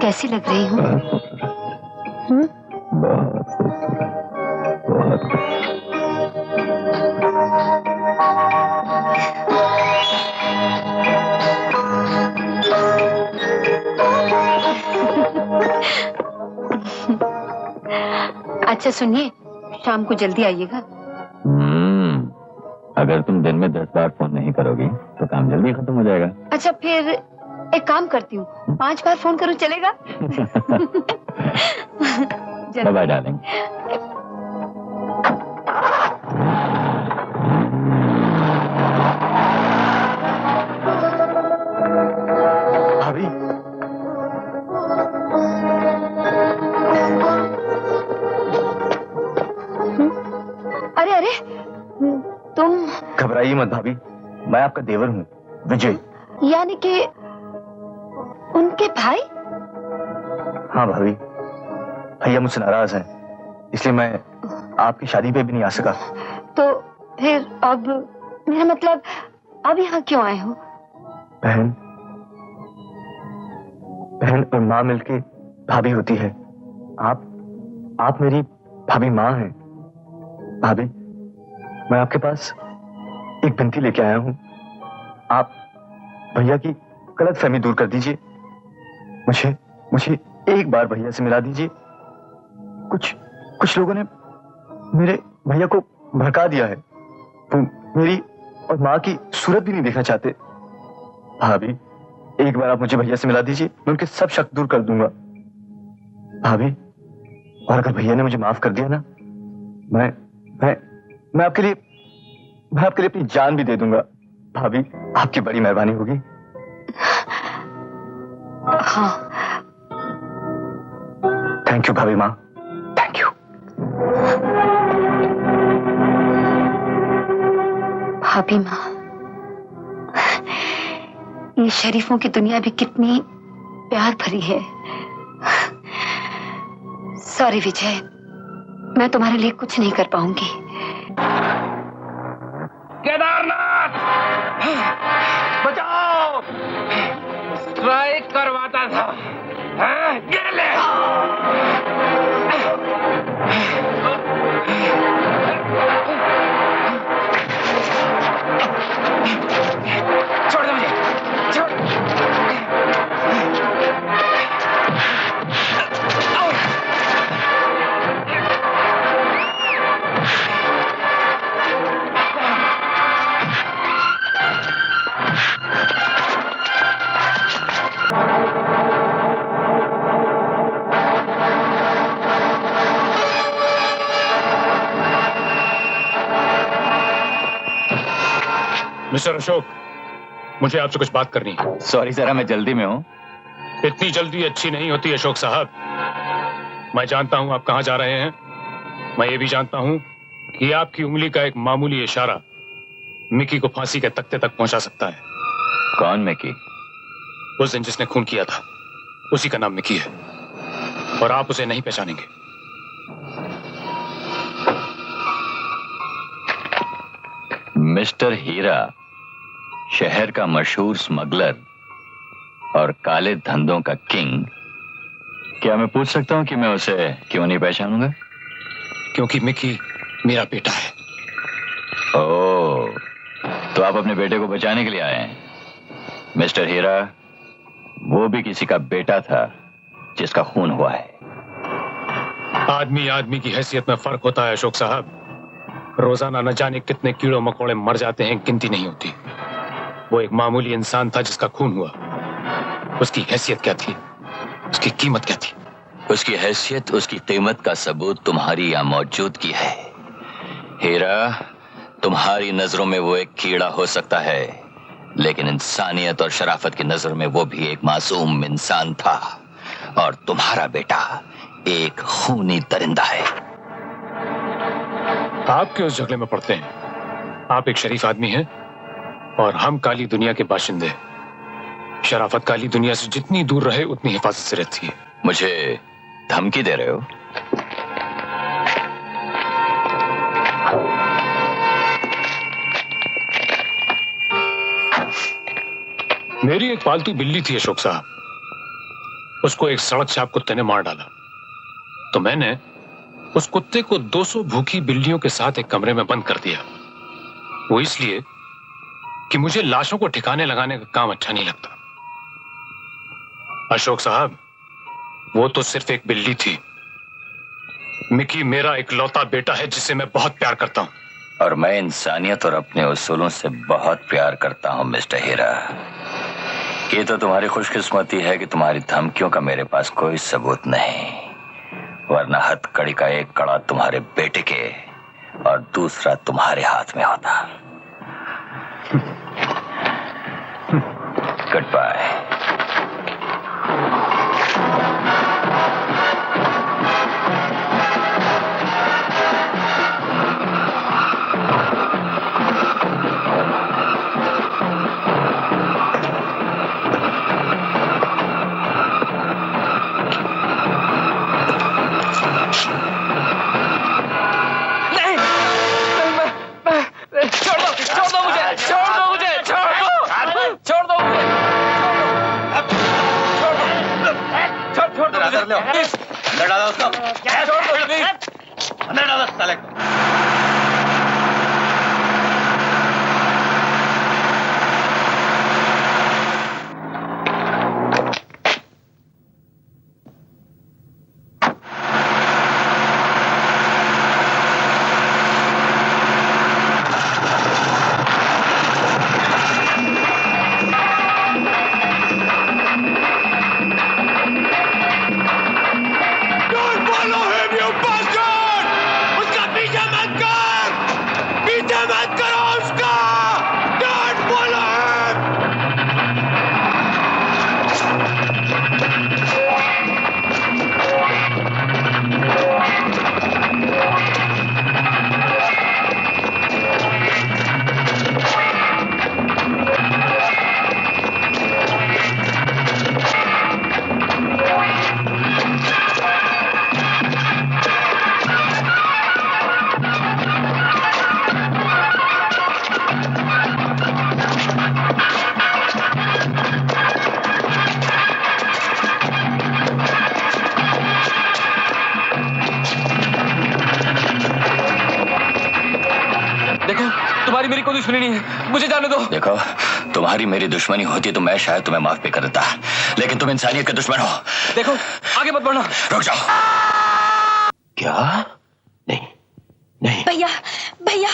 कैसी लग रही हूँ? बहुत खूबसूरत, बहुत अच्छा सुनिए, शाम को जल्दी आइएगा। अगर तुम दिन में 10 बार फोन नहीं करोगी तो काम जल्दी खत्म हो जाएगा। अच्छा फिर एक काम करती हूँ, 5 बार फोन करूँ चलेगा? Bye bye darling. भाभी, अरे अरे तुम घबराइए मत भाभी, मैं आपका देवर हूँ विजय। यानी कि उनके भाई? हाँ भाभी, भैया मुझसे नाराज हैं, इसलिए मैं आपकी शादी पे भी नहीं आ सका। तो फिर अब मेरा मतलब अब यहाँ क्यों आए हो? बहन बहन और माँ मिलके भाभी होती है। आप मेरी भाभी माँ हैं। भाभी, मैं आपके पास एक विनती लेके आया हूँ। आप भैया की गलत फहमी दूर कर दीजिए। मुझे एक बार भैया से मिला दीजिए। कुछ लोगों ने मेरे भैया को भड़का दिया है। वो मेरी और माँ की सूरत भी नहीं देखना चाहते। भाभी, एक बार आप मुझे भैया से मिला दीजिए, मैं उनके सब शक दूर कर दूंगा। भाभी, और अगर भैया ने मुझे माफ कर दिया ना, मैं आपके लिए अपनी जान भी दे दूंगा। भाभी, आपकी बड़ी मेहरबानी होगी। हाँ। थैंक यू भाभी माँ, थैंक यू। भाभी माँ, ये शरीफों की दुनिया भी कितनी प्यार भरी है। सॉरी विजय, मैं तुम्हारे लिए कुछ नहीं कर पाऊंगी। केदारनाथ बचाओ, स्ट्राइक करवाता था। हाँ? ये ले। छोड़ दो मुझे, छोड़। मिस्टर अशोक, मुझे आपसे कुछ बात करनी है। सॉरी जरा मैं जल्दी में हूँ। इतनी जल्दी अच्छी नहीं होती अशोक साहब। मैं जानता हूं आप कहां जा रहे हैं। मैं ये भी जानता हूं कि आपकी उंगली का एक मामूली इशारा मिकी को फांसी के तख्ते तक पहुंचा सकता है। कौन मिकी? उस दिन जिसने खून किया था, उसी का नाम मिकी है, और आप उसे नहीं पहचानेंगे। मिस्टर हीरा, शहर का मशहूर स्मगलर और काले धंधों का किंग। क्या मैं पूछ सकता हूं कि मैं उसे क्यों नहीं पहचानूंगा? क्योंकि मिकी मेरा बेटा है। ओह, तो आप अपने बेटे को बचाने के लिए आए हैं। मिस्टर हीरा, वो भी किसी का बेटा था जिसका खून हुआ है। आदमी आदमी की हैसियत में फर्क होता है अशोक साहब। रोजाना न जाने कितने कीड़ों मकोड़े मर जाते हैं, गिनती नहीं होती। वो एक मामूली इंसान था जिसका खून हुआ। उसकी हैसियत क्या थी, उसकी कीमत क्या थी? उसकी हैसियत, उसकी कीमत का सबूत तुम्हारी यहाँ मौजूदगी है। हीरा, तुम्हारी नजरों में वो एक कीड़ा हो सकता है, लेकिन इंसानियत और शराफत की नजर में वो भी एक मासूम इंसान था। और तुम्हारा बेटा एक खूनी दरिंदा है। आप क्यों उस झगड़े में पड़ते हैं? आप एक शरीफ आदमी हैं और हम काली दुनिया के बाशिंदे। शराफत काली दुनिया से जितनी दूर रहे उतनी हिफाजत से रहती है। मुझे धमकी दे रहे हो? मेरी एक पालतू बिल्ली थी अशोक साहब, उसको एक सड़क छाप कुत्ते ने मार डाला। तो मैंने उस कुत्ते को 200 भूखी बिल्लियों के साथ एक कमरे में बंद कर दिया। वो इसलिए कि मुझे लाशों को ठिकाने लगाने का काम अच्छा नहीं लगता। अशोक साहब, वो तो सिर्फ एक बिल्ली थी। मिकी मेरा इकलौता बेटा है जिसे मैं बहुत प्यार करता हूं। और मैं इंसानियत और अपने उसूलों से बहुत प्यार करता हूं मिस्टर हीरा। ये तो तुम्हारी खुशकिस्मती है कि तुम्हारी धमकियों का मेरे पास कोई सबूत नहीं, वरना हथकड़ी का एक कड़ा तुम्हारे बेटे के और दूसरा तुम्हारे हाथ में होता। Goodbye. मुझे जाने दो। देखो, तुम्हारी मेरी दुश्मनी होती तो मैं शायद तुम्हें माफ भी कर देता, लेकिन तुम इंसानियत के दुश्मन हो। देखो, आगे मत बढ़ना। रुक जाओ। क्या? नहीं, नहीं। भैया, भैया,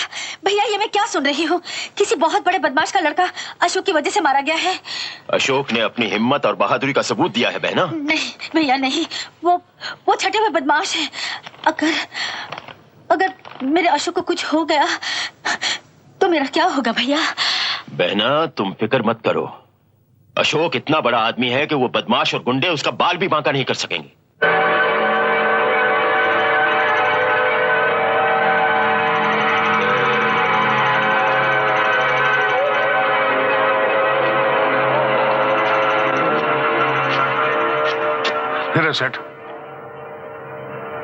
भैया, ये मैं क्या सुन रही हूँ? किसी बहुत बड़े बदमाश का लड़का अशोक की वजह से मारा गया है। अशोक ने अपनी हिम्मत और बहादुरी का सबूत दिया है बहना। नहीं भैया, नहीं। वो छठे हुए बदमाश है। अगर मेरे अशोक को कुछ हो गया तो मेरा क्या होगा भैया? बहना, तुम फिक्र मत करो। अशोक इतना बड़ा आदमी है कि वो बदमाश और गुंडे उसका बाल भी बांका नहीं कर सकेंगे। हीरा सेठ,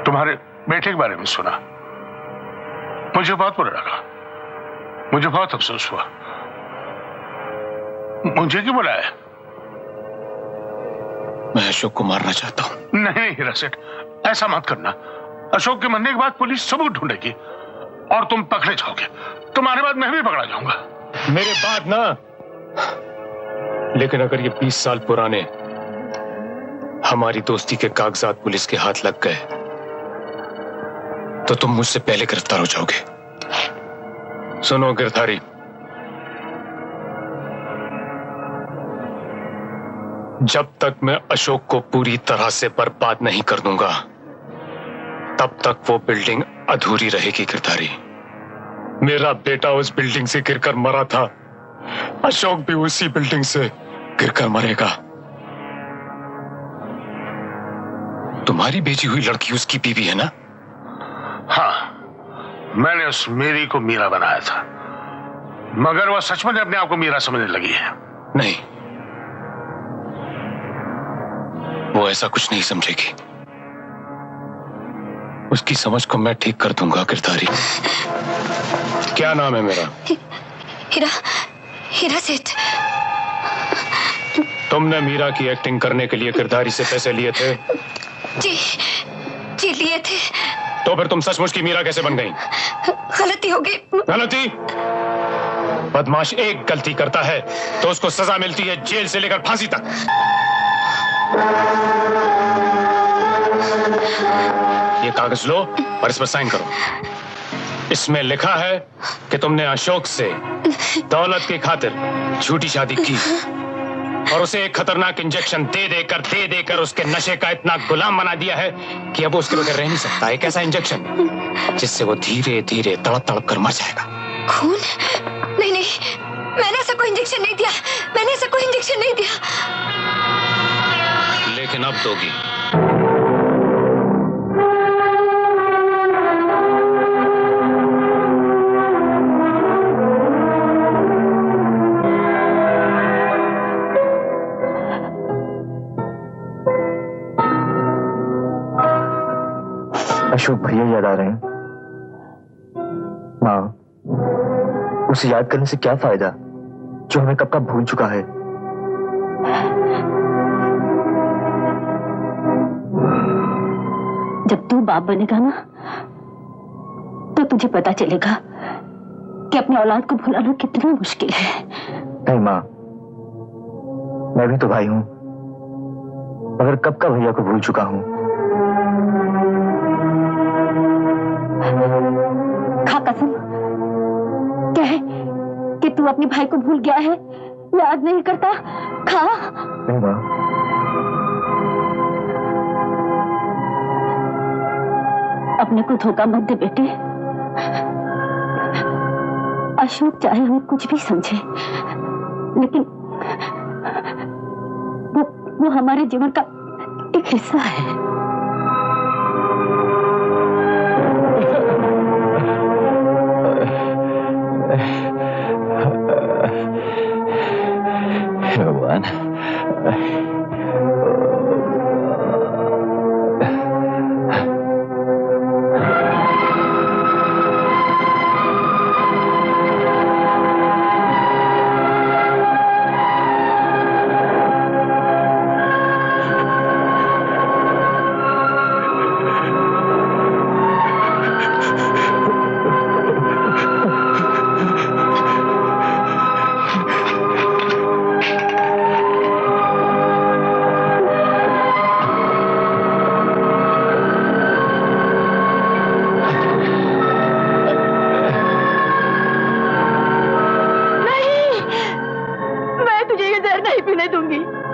तुम्हारे बेटे के बारे में सुना, मुझे बहुत बुरा लगा, मुझे बहुत अफसोस हुआ। मुझे क्यों बुलाया? मैं अशोक को मारना चाहता हूं। नहीं हीरा सेठ, ऐसा मत करना। अशोक के मरने के बाद पुलिस सबूत ढूंढेगी और तुम पकड़े जाओगे। तुम्हारे बाद मैं भी पकड़ा जाऊंगा। मेरे बाद ना, लेकिन अगर ये 20 साल पुराने हमारी दोस्ती के कागजात पुलिस के हाथ लग गए तो तुम मुझसे पहले गिरफ्तार हो जाओगे। सुनो गिरधारी, जब तक मैं अशोक को पूरी तरह से बर्बाद नहीं कर दूंगा तब तक वो बिल्डिंग अधूरी रहेगी। गिरधारी, मेरा बेटा उस बिल्डिंग से गिरकर मरा था, अशोक भी उसी बिल्डिंग से गिरकर मरेगा। तुम्हारी बेची हुई लड़की उसकी बीवी है ना? हाँ, मैंने उस मीरी को मीरा बनाया था, मगर वह सचमुच अपने आप को मीरा समझने लगी है। नहीं, वो ऐसा कुछ नहीं समझेगी। उसकी समझ को मैं ठीक कर दूंगा। गिरधारी, क्या नाम है मेरा? हीरा सेठ। तुमने मीरा की एक्टिंग करने के लिए गिरधारी से पैसे लिए थे? जी लिए थे। तो फिर तुम सचमुच की मीरा कैसे बन गई? गलती हो गई। गलती? बदमाश एक गलती करता है तो उसको सजा मिलती है जेल से लेकर फांसी तक। ये कागज लो और इस पर साइन करो। इसमें लिखा है कि तुमने अशोक से दौलत की खातिर झूठी शादी की और उसे एक खतरनाक इंजेक्शन दे देकर उसके नशे का इतना गुलाम बना दिया है कि अब उसके बगैर रह नहीं सकता। एक ऐसा इंजेक्शन जिससे वो धीरे धीरे तड़प तड़प कर मर जाएगा। खून? नहीं, मैंने ऐसा कोई इंजेक्शन नहीं दिया। मैंने ऐसा कोई इंजेक्शन नहीं दिया। लेकिन अब दोगी। अशोक भैया याद आ रहे हैं? माँ, उसे याद करने से क्या फायदा जो हमें कब का भूल चुका है। जब तू बाप बनेगा ना तो तुझे पता चलेगा कि अपनी औलाद को भुलाना कितना मुश्किल है। नहीं माँ, मैं भी तो भाई हूं, मगर कब का भैया को भूल चुका हूं। खा कसम, कह कि तू अपने भाई को भूल गया है, याद नहीं करता। खा। नहीं माँ, अपने को धोखा मत दे बेटे। अशोक चाहे हमें कुछ भी समझे, लेकिन वो हमारे जीवन का एक हिस्सा है।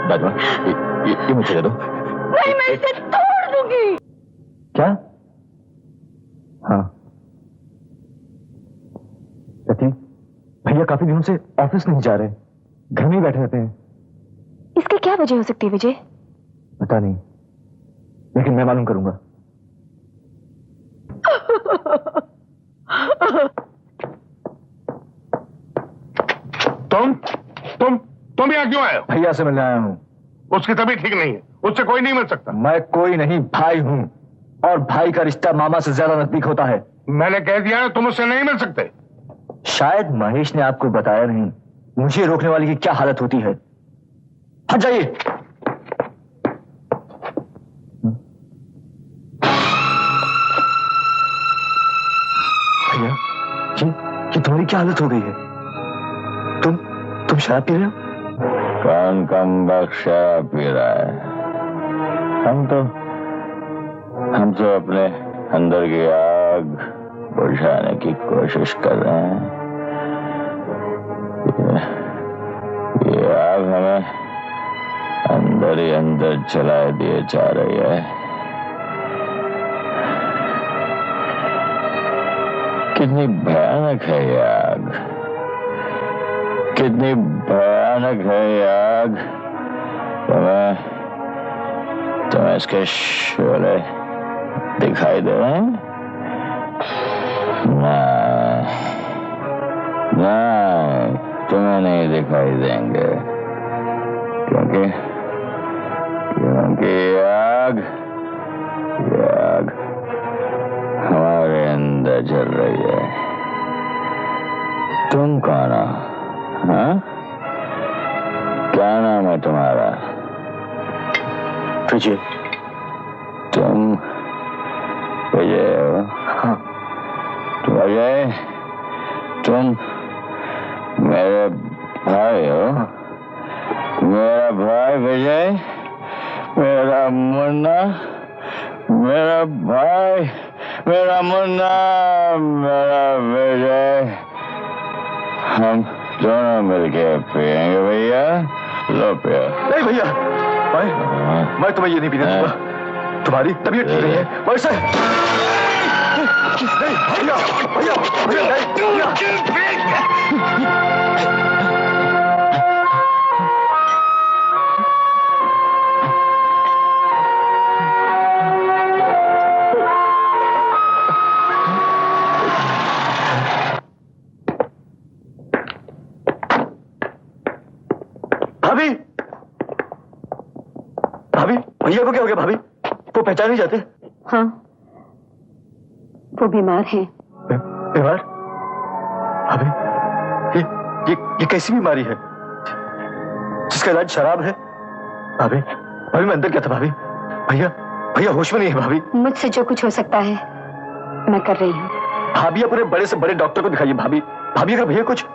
भगवान, ये मुझे दे दो। नहीं, मैं इसे तोड़ दूंगी। क्या? हाँ रति, भैया काफी दिनों से ऑफिस नहीं जा रहे, घर में ही बैठे रहते हैं। इसकी क्या वजह हो सकती है विजय? पता नहीं, लेकिन मैं मालूम करूंगा। तुम यहाँ क्यों आए हो? भैया से मिलने आया हूँ। उसकी तबीयत ठीक नहीं है, उससे कोई नहीं मिल सकता। मैं कोई नहीं, भाई हूँ, और भाई का रिश्ता मामा से ज्यादा नजदीक होता है। मैंने कह दिया ना, तुम उससे नहीं मिल सकते। शायद महेश ने आपको बताया नहीं मुझे रोकने वाली की क्या हालत होती है। हट जाइए। भैया, ये तुम्हारी क्या हालत हो गई है? तुम शराब पी रहे हो? कौन कम वक्त शराब पी रहा है? हम तो अपने अंदर की आग बुझाने की कोशिश कर रहे हैं। ये आग हमें अंदर ही अंदर जलाए दिए जा रही है। कितनी भयानक है ये आग, कितनी भयानक है ये आग। तुम्हें के शोले दिखाई दे रहे हैं? नहीं, तुम्हें नहीं दिखाई देंगे, क्योंकि आग हमारे अंदर जल रही है। तुम कौन हो? हाँ? क्या नाम है तुम्हारा? विजय। तुम विजय हो? हाँ। विजय, तुम मेरे भाई हो? मेरा भाई विजय, मेरा मुन्ना, मेरा भाई, मेरा मुन्ना, मेरा विजय, हम दोनों मिलके पिएंगे भैया। लो पिया। नहीं भैया, मैं तुम्हें ये नहीं पीने दूंगा। तुम्हारी तबीयत ठीक नहीं है वैसे। नहीं भैया, भैया, भैया, भाभी, भाभी, भैया को क्या हो गया भाभी? वो पहचान नहीं जाते? हाँ, वो बीमार हैं। बीमार? भाभी, ये कैसी बीमारी है जिसका इलाज शराब है? भाभी, भाभी मैं अंदर क्या था भाभी? भैया, भैया होश में नहीं है भाभी। मुझसे जो कुछ हो सकता है मैं कर रही हूँ। भाभी अपने बड़े से बड़े डॉक्टर को दिखाइए भाभी। भाभी अगर भैया कुछ,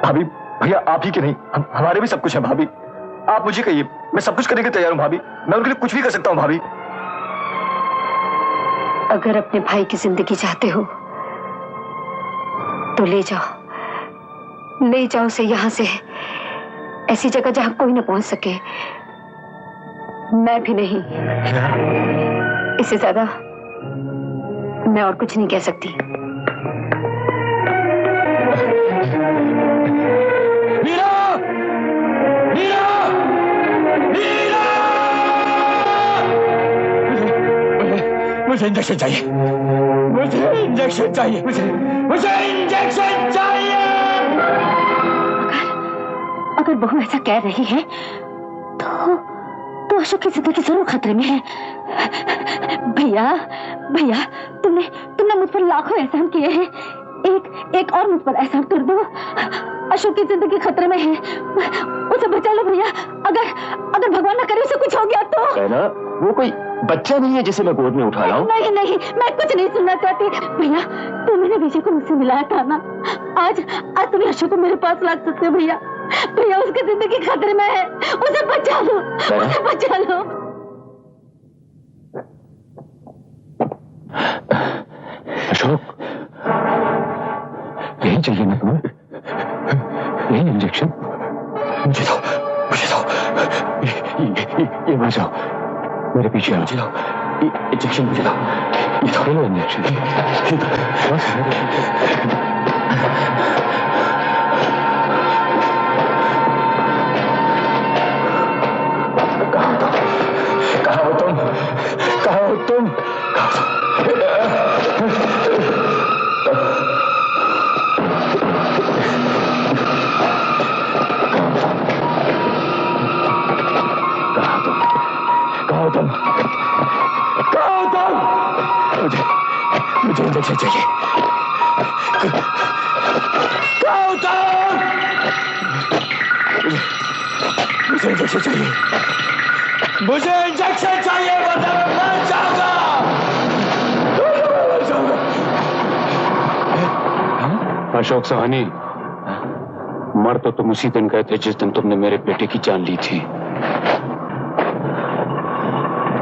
भाभी भैया आप ही के नहीं, हमारे भी सब कुछ है भाभी। आप मुझे कहिए, मैं सब कुछ करने के तैयार हूँ भाभी। मैं उनके लिए कुछ भी कर सकता हूँ भाभी। अगर अपने भाई की जिंदगी चाहते हो तो ले जाओ उसे यहाँ से, ऐसी जगह जहां कोई न पहुंच सके। मैं भी नहीं, इससे ज्यादा मैं और कुछ नहीं कह सकती। मुझे इंजेक्शन चाहिए, मुझे इंजेक्शन चाहिए, मुझे इंजेक्शन चाहिए। अगर बहू ऐसा कह रही है तो अशोक की जिंदगी जरूर खतरे में है। भैया तुमने मुझ पर लाखों एहसान किए हैं, एक और मुझ पर एहसान कर दो। अशोक की जिंदगी खतरे में है, उसे बचा लो भैया। अगर भगवान न करे उसे कुछ हो गया तो। कहना वो कोई बच्चा नहीं है जिसे मैं गोद में उठा लाऊं। नहीं, मैं कुछ नहीं सुनना चाहती। भैया तुमने विजय को मुझसे मिलाया था ना, आज तुम्हें अशोक को मेरे पास ला सकते हो भैया। उसकी जिंदगी खतरे में है, उसे बचा लो, उसे बचा लो। अशोक, यही चाहिए ना तुम्हें? यही इंजेक्शन? मुझे दो, ये मर जाओ, मेरे पीछे आओ। मुझे दो, इंजेक्शन मुझे दो, ये लो इंजेक्शन। बस मेरे पीछे। कहाँ हो तुम? मुझे इंजेक्शन चाहिए। मुझे इंजेक्शन चाहिए, मुझे इंजेक्शन चाहिए, वरना मैं मर जाऊंगा। अशोक साहनी, मर तो तुम उसी दिन गए थे जिस दिन तुमने मेरे बेटे की जान ली थी।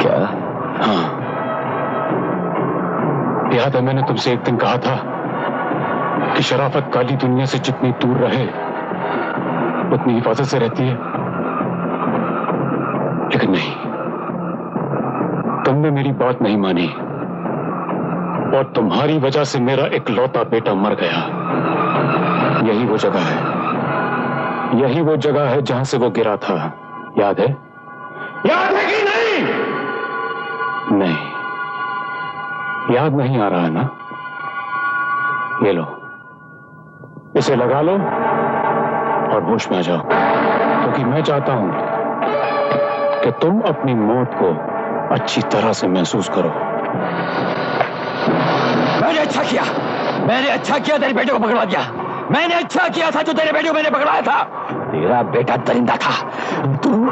क्या? हाँ, याद है मैंने तुमसे एक दिन कहा था कि शराफत काली दुनिया से जितनी दूर रहे उतनी हिफाजत से रहती है, लेकिन नहीं, तुमने मेरी बात नहीं मानी और तुम्हारी वजह से मेरा इकलौता बेटा मर गया। यही वो जगह है जहां से वो गिरा था, याद है? याद है कि नहीं? नहीं, याद नहीं आ रहा है ना? ये लो, इसे लगा लो और होश में आ जाओ, क्योंकि मैं चाहता हूं कि तुम अपनी मौत को अच्छी तरह से महसूस करो। मैंने अच्छा किया, मैंने अच्छा किया, तेरे बेटे को पकड़वा दिया। मैंने अच्छा किया था जो तेरे बेटे को मैंने पकड़वाया था। तेरा बेटा दरिंदा था, तू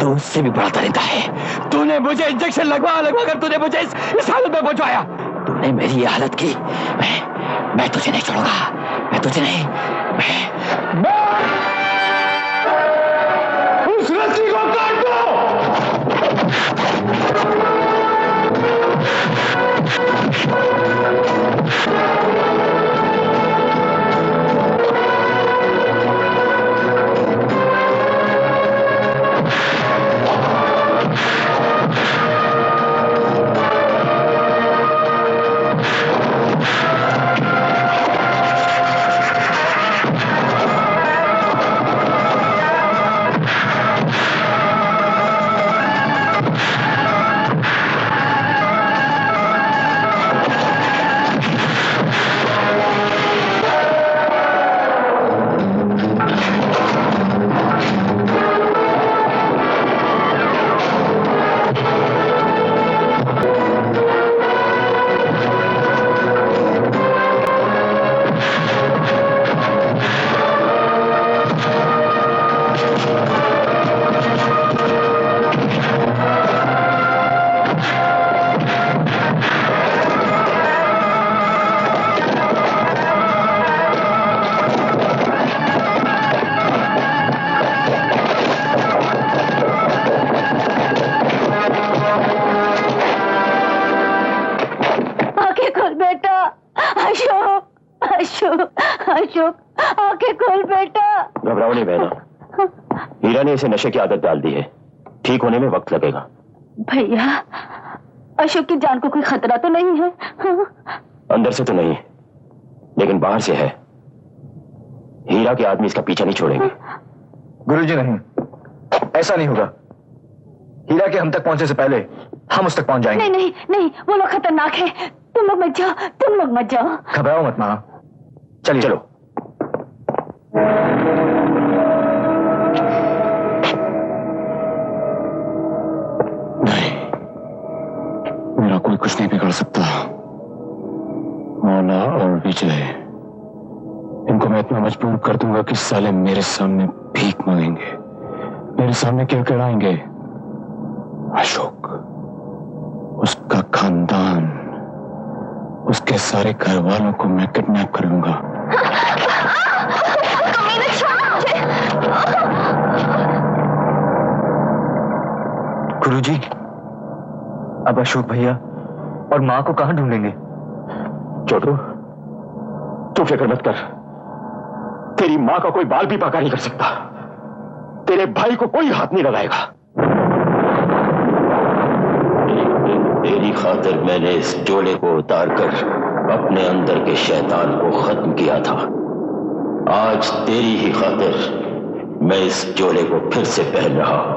उससे भी बड़ा दरिंदा है। तूने मुझे इंजेक्शन लगवा कर तूने मुझे इस हालत में पहुंचाया। तूने मेरी ये हालत की, मैं तुझे नहीं छोड़ूंगा, मैं तुझे नहीं, उस रस्सी को काट दो। इसे नशे की आदत डाल दी है, ठीक होने में वक्त लगेगा। भैया, अशोक की जान को कोई खतरा तो नहीं है? अंदर से तो नहीं, लेकिन बाहर से है। हीरा के आदमी इसका पीछा नहीं छोड़ेंगे। गुरुजी नहीं, ऐसा नहीं होगा। हीरा के हम तक पहुंचने से पहले हम उस तक पहुंच जाएंगे। नहीं नहीं नहीं, वो लोग खतरनाक है। तुम लोग मत जाओ, तुम लोग मत जाओ। घबराओ मत माँ, चलिए चलो। मेरा कोई कुछ नहीं बिगाड़ सकता। मौला और विजय, इनको मैं इतना मजबूर कर दूंगा कि साले मेरे सामने भीख मांगेंगे, मेरे सामने किड़किड़ाएंगे। अशोक, उसका खानदान, उसके सारे घर वालों को मैं किडनैप कर लूंगा। गुरुजी, अब अशोक भैया और माँ को कहां ढूंढेंगे? छोटू, तू फिक्र मत कर। तेरी माँ का कोई बाल भी बाका नहीं कर सकता। तेरे भाई को कोई हाथ नहीं लगाएगा। एक दिन तेरी खातिर मैंने इस जोड़े को उतारकर अपने अंदर के शैतान को खत्म किया था। आज तेरी ही खातिर मैं इस जोड़े को फिर से पहन रहा हूं।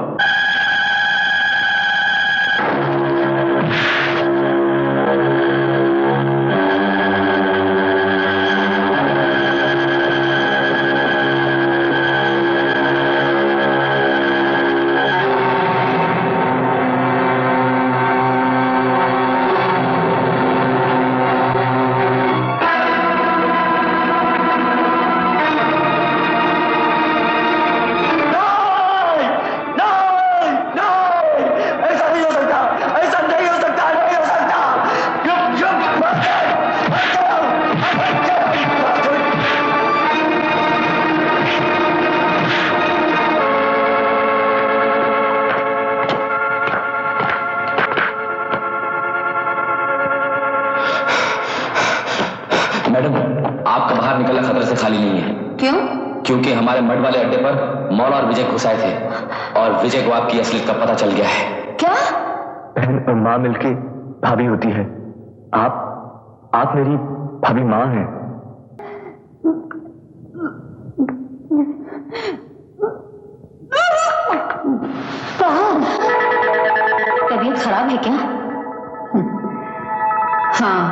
मैडम, आपका बाहर निकलना खतरे से खाली नहीं है। क्यों? क्योंकि हमारे मड वाले अड्डे पर मौला और विजय घुस आए थे और विजय को आपकी असलियत का पता चल गया है। क्या? बहन और माँ मिलके भाभी होती है। आप मेरी भाभी माँ हैं। खराब है क्या? हाँ,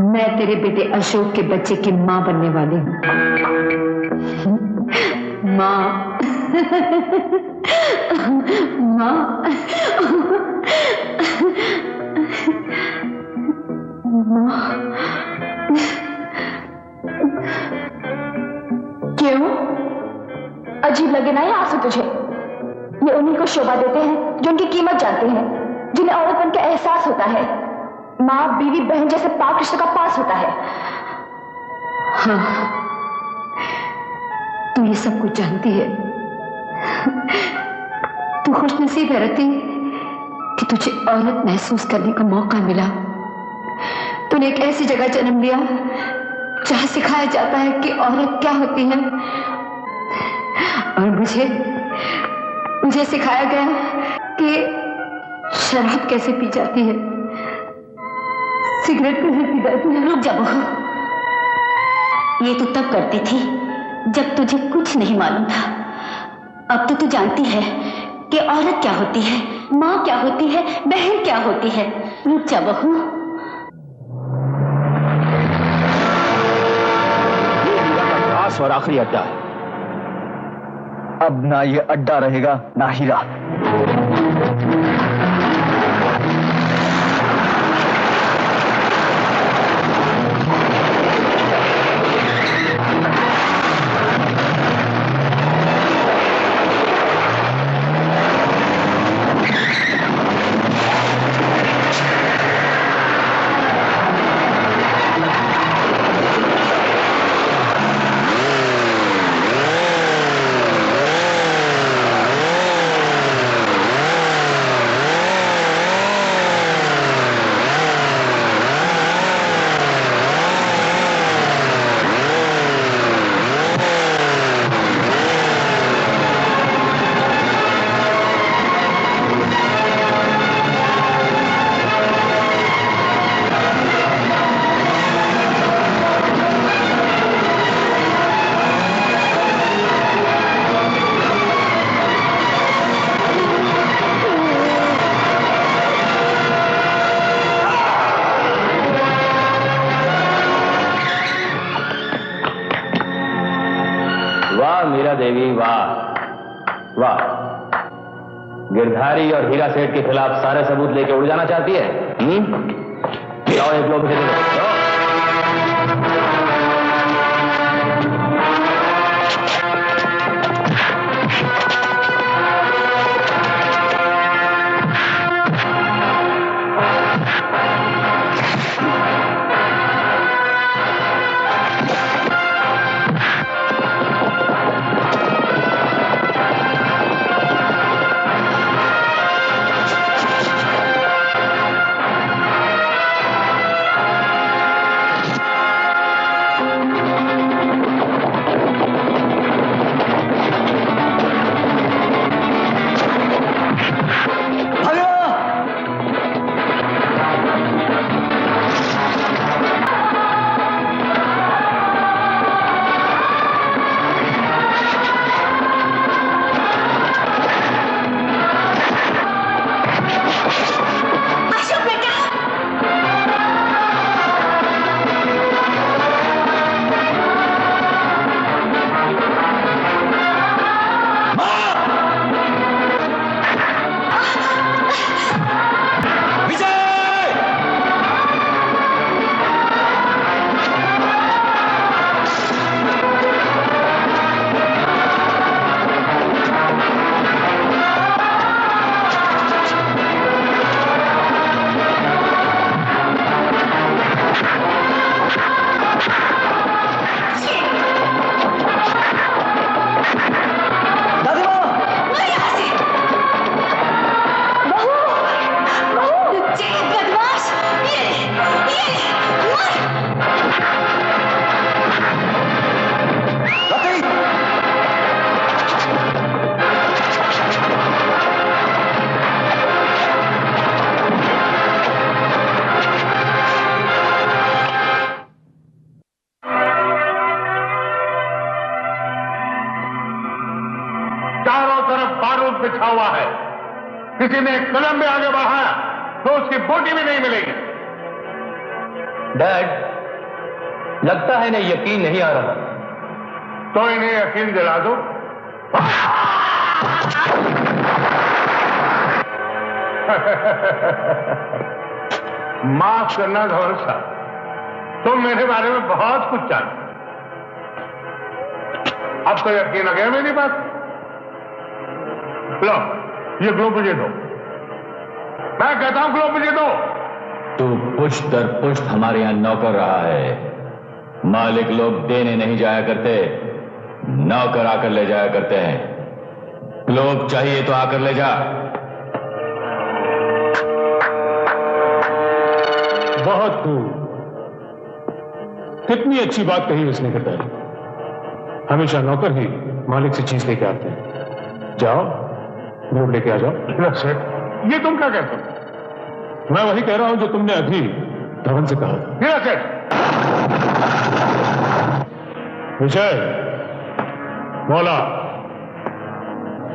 मैं तेरे बेटे अशोक के बच्चे की मां बनने वाली हूं। मां मां क्यों? अजीब लगे ना ये आंसू तुझे? ये उन्हीं को शोभा देते हैं जो उनकी कीमत जानते हैं, जिन्हें औरतपन का एहसास होता है, माँ बीवी बहन जैसे पाक रिश्ते का पास होता है। हाँ, तू ये सब कुछ जानती है। तू खुशनसीब है रति कि तुझे औरत महसूस करने का मौका मिला। तूने एक ऐसी जगह जन्म लिया जहां सिखाया जाता है कि औरत क्या होती है, और मुझे सिखाया गया कि शराब कैसे पी जाती है, सिगरेट कैसे पी जाती है। रुक जा बहू, ये तू तब करती थी जब तुझे कुछ नहीं मालूम था। अब तो तू जानती है कि औरत क्या होती है, माँ क्या होती है, बहन क्या होती है। रुक जा बहू। और आखिरी अड्डा है। अब ना ये अड्डा रहेगा ना हीरा। देवी वाह वाह। गिरधारी और हीरा सेठ के खिलाफ सारे सबूत लेके उड़ जाना चाहती है? जाओ एक लोग दे दो। किसी ने कदम भी आगे बढ़ाया तो उसकी बोटी भी नहीं मिलेगी। डैड, लगता है इन्हें यकीन नहीं आ रहा। तो इन्हें यकीन दिला दो। माफ करना धवल साहब, तुम मेरे बारे में बहुत कुछ जानते। अब तो यकीन आ गया मेरी बात। लो, ये ग्लोब मुझे दो। मैं कहता हूं ग्लोब मुझे दो। तू पुष्ट दर पुष्ट हमारे यहां नौकर रहा है। मालिक लोग देने नहीं जाया करते, नौकर आकर ले जाया करते हैं। ग्लोब चाहिए तो आकर ले जा। बहुत खूब, कितनी अच्छी बात कही उसने कटारी। हमेशा नौकर ही मालिक से चीज लेके आते हैं। जाओ, ग्लोब लेके आ जाओ। सेठ, ये तुम क्या कहते हो? मैं वही कह रहा हूं जो तुमने अभी धवन से कहा था। सेठ, विजय, मौला,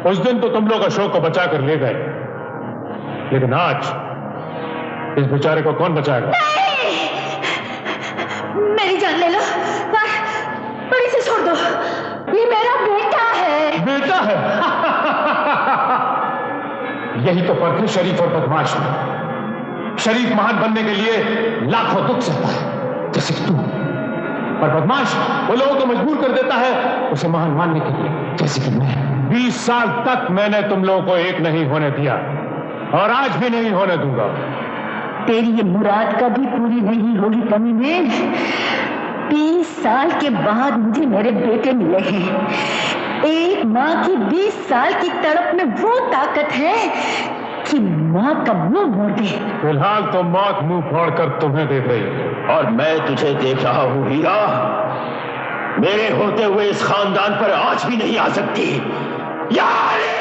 उस दिन तो तुम लोग अशोक को बचा कर ले गए, लेकिन आज इस बेचारे को कौन बचाएगा? मेरी जान ले लो, पर इसे छोड़ दो। ये मेरा बेटा है। बेटा है? यही तो फर्क है शरीफ और बदमाश में। शरीफ महान बनने के लिए लाखों दुख सहता है, जैसे तू, और बदमाश वो लोगों को मजबूर कर देता है उसे महान मानने के लिए, जैसे कि मैं। 20 साल तक मैंने तुम लोगों को एक नहीं होने दिया और आज भी नहीं होने दूंगा। तेरी ये मुराद कभी पूरी नहीं होगी कमीने। 20 साल के बाद मुझे मेरे बेटे मिले हैं। एक माँ की 20 साल की तड़प में वो ताकत है कि माँ का मुंह मोड़ दे। फिलहाल तो मौत मुंह फोड़कर तुम्हें दे गई। और मैं तुझे देख रहा हूं हीरा, मेरे होते हुए इस खानदान पर आज भी नहीं आ सकती। यार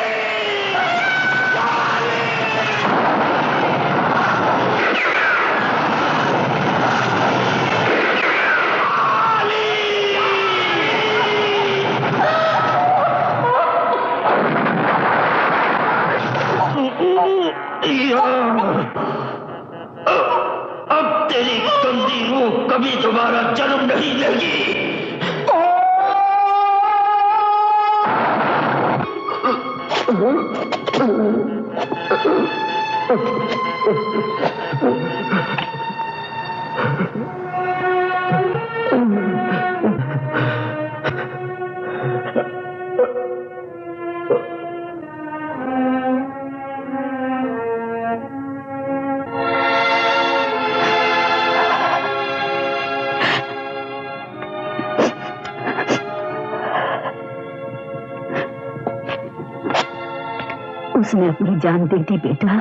अब तेरी गंदी रूह कभी दोबारा जन्म नहीं लेगी। उसने अपनी जान दे दी बेटा,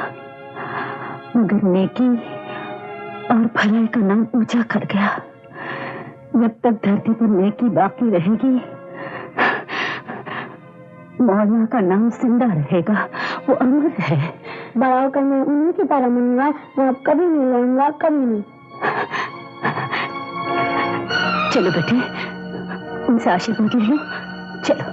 मगर नेकी और भलाई का नाम ऊंचा कर गया। जब तक धरती पर नेकी बाकी रहेगी, मौला का नाम जिंदा रहेगा, वो अमर है। बड़ा होकर मैं उन्हीं की तरह बनूंगा, मैं अब कभी नहीं लड़ूंगा, कभी नहीं। चलो बेटे, उनसे आशीर्वाद ले लो। चलो।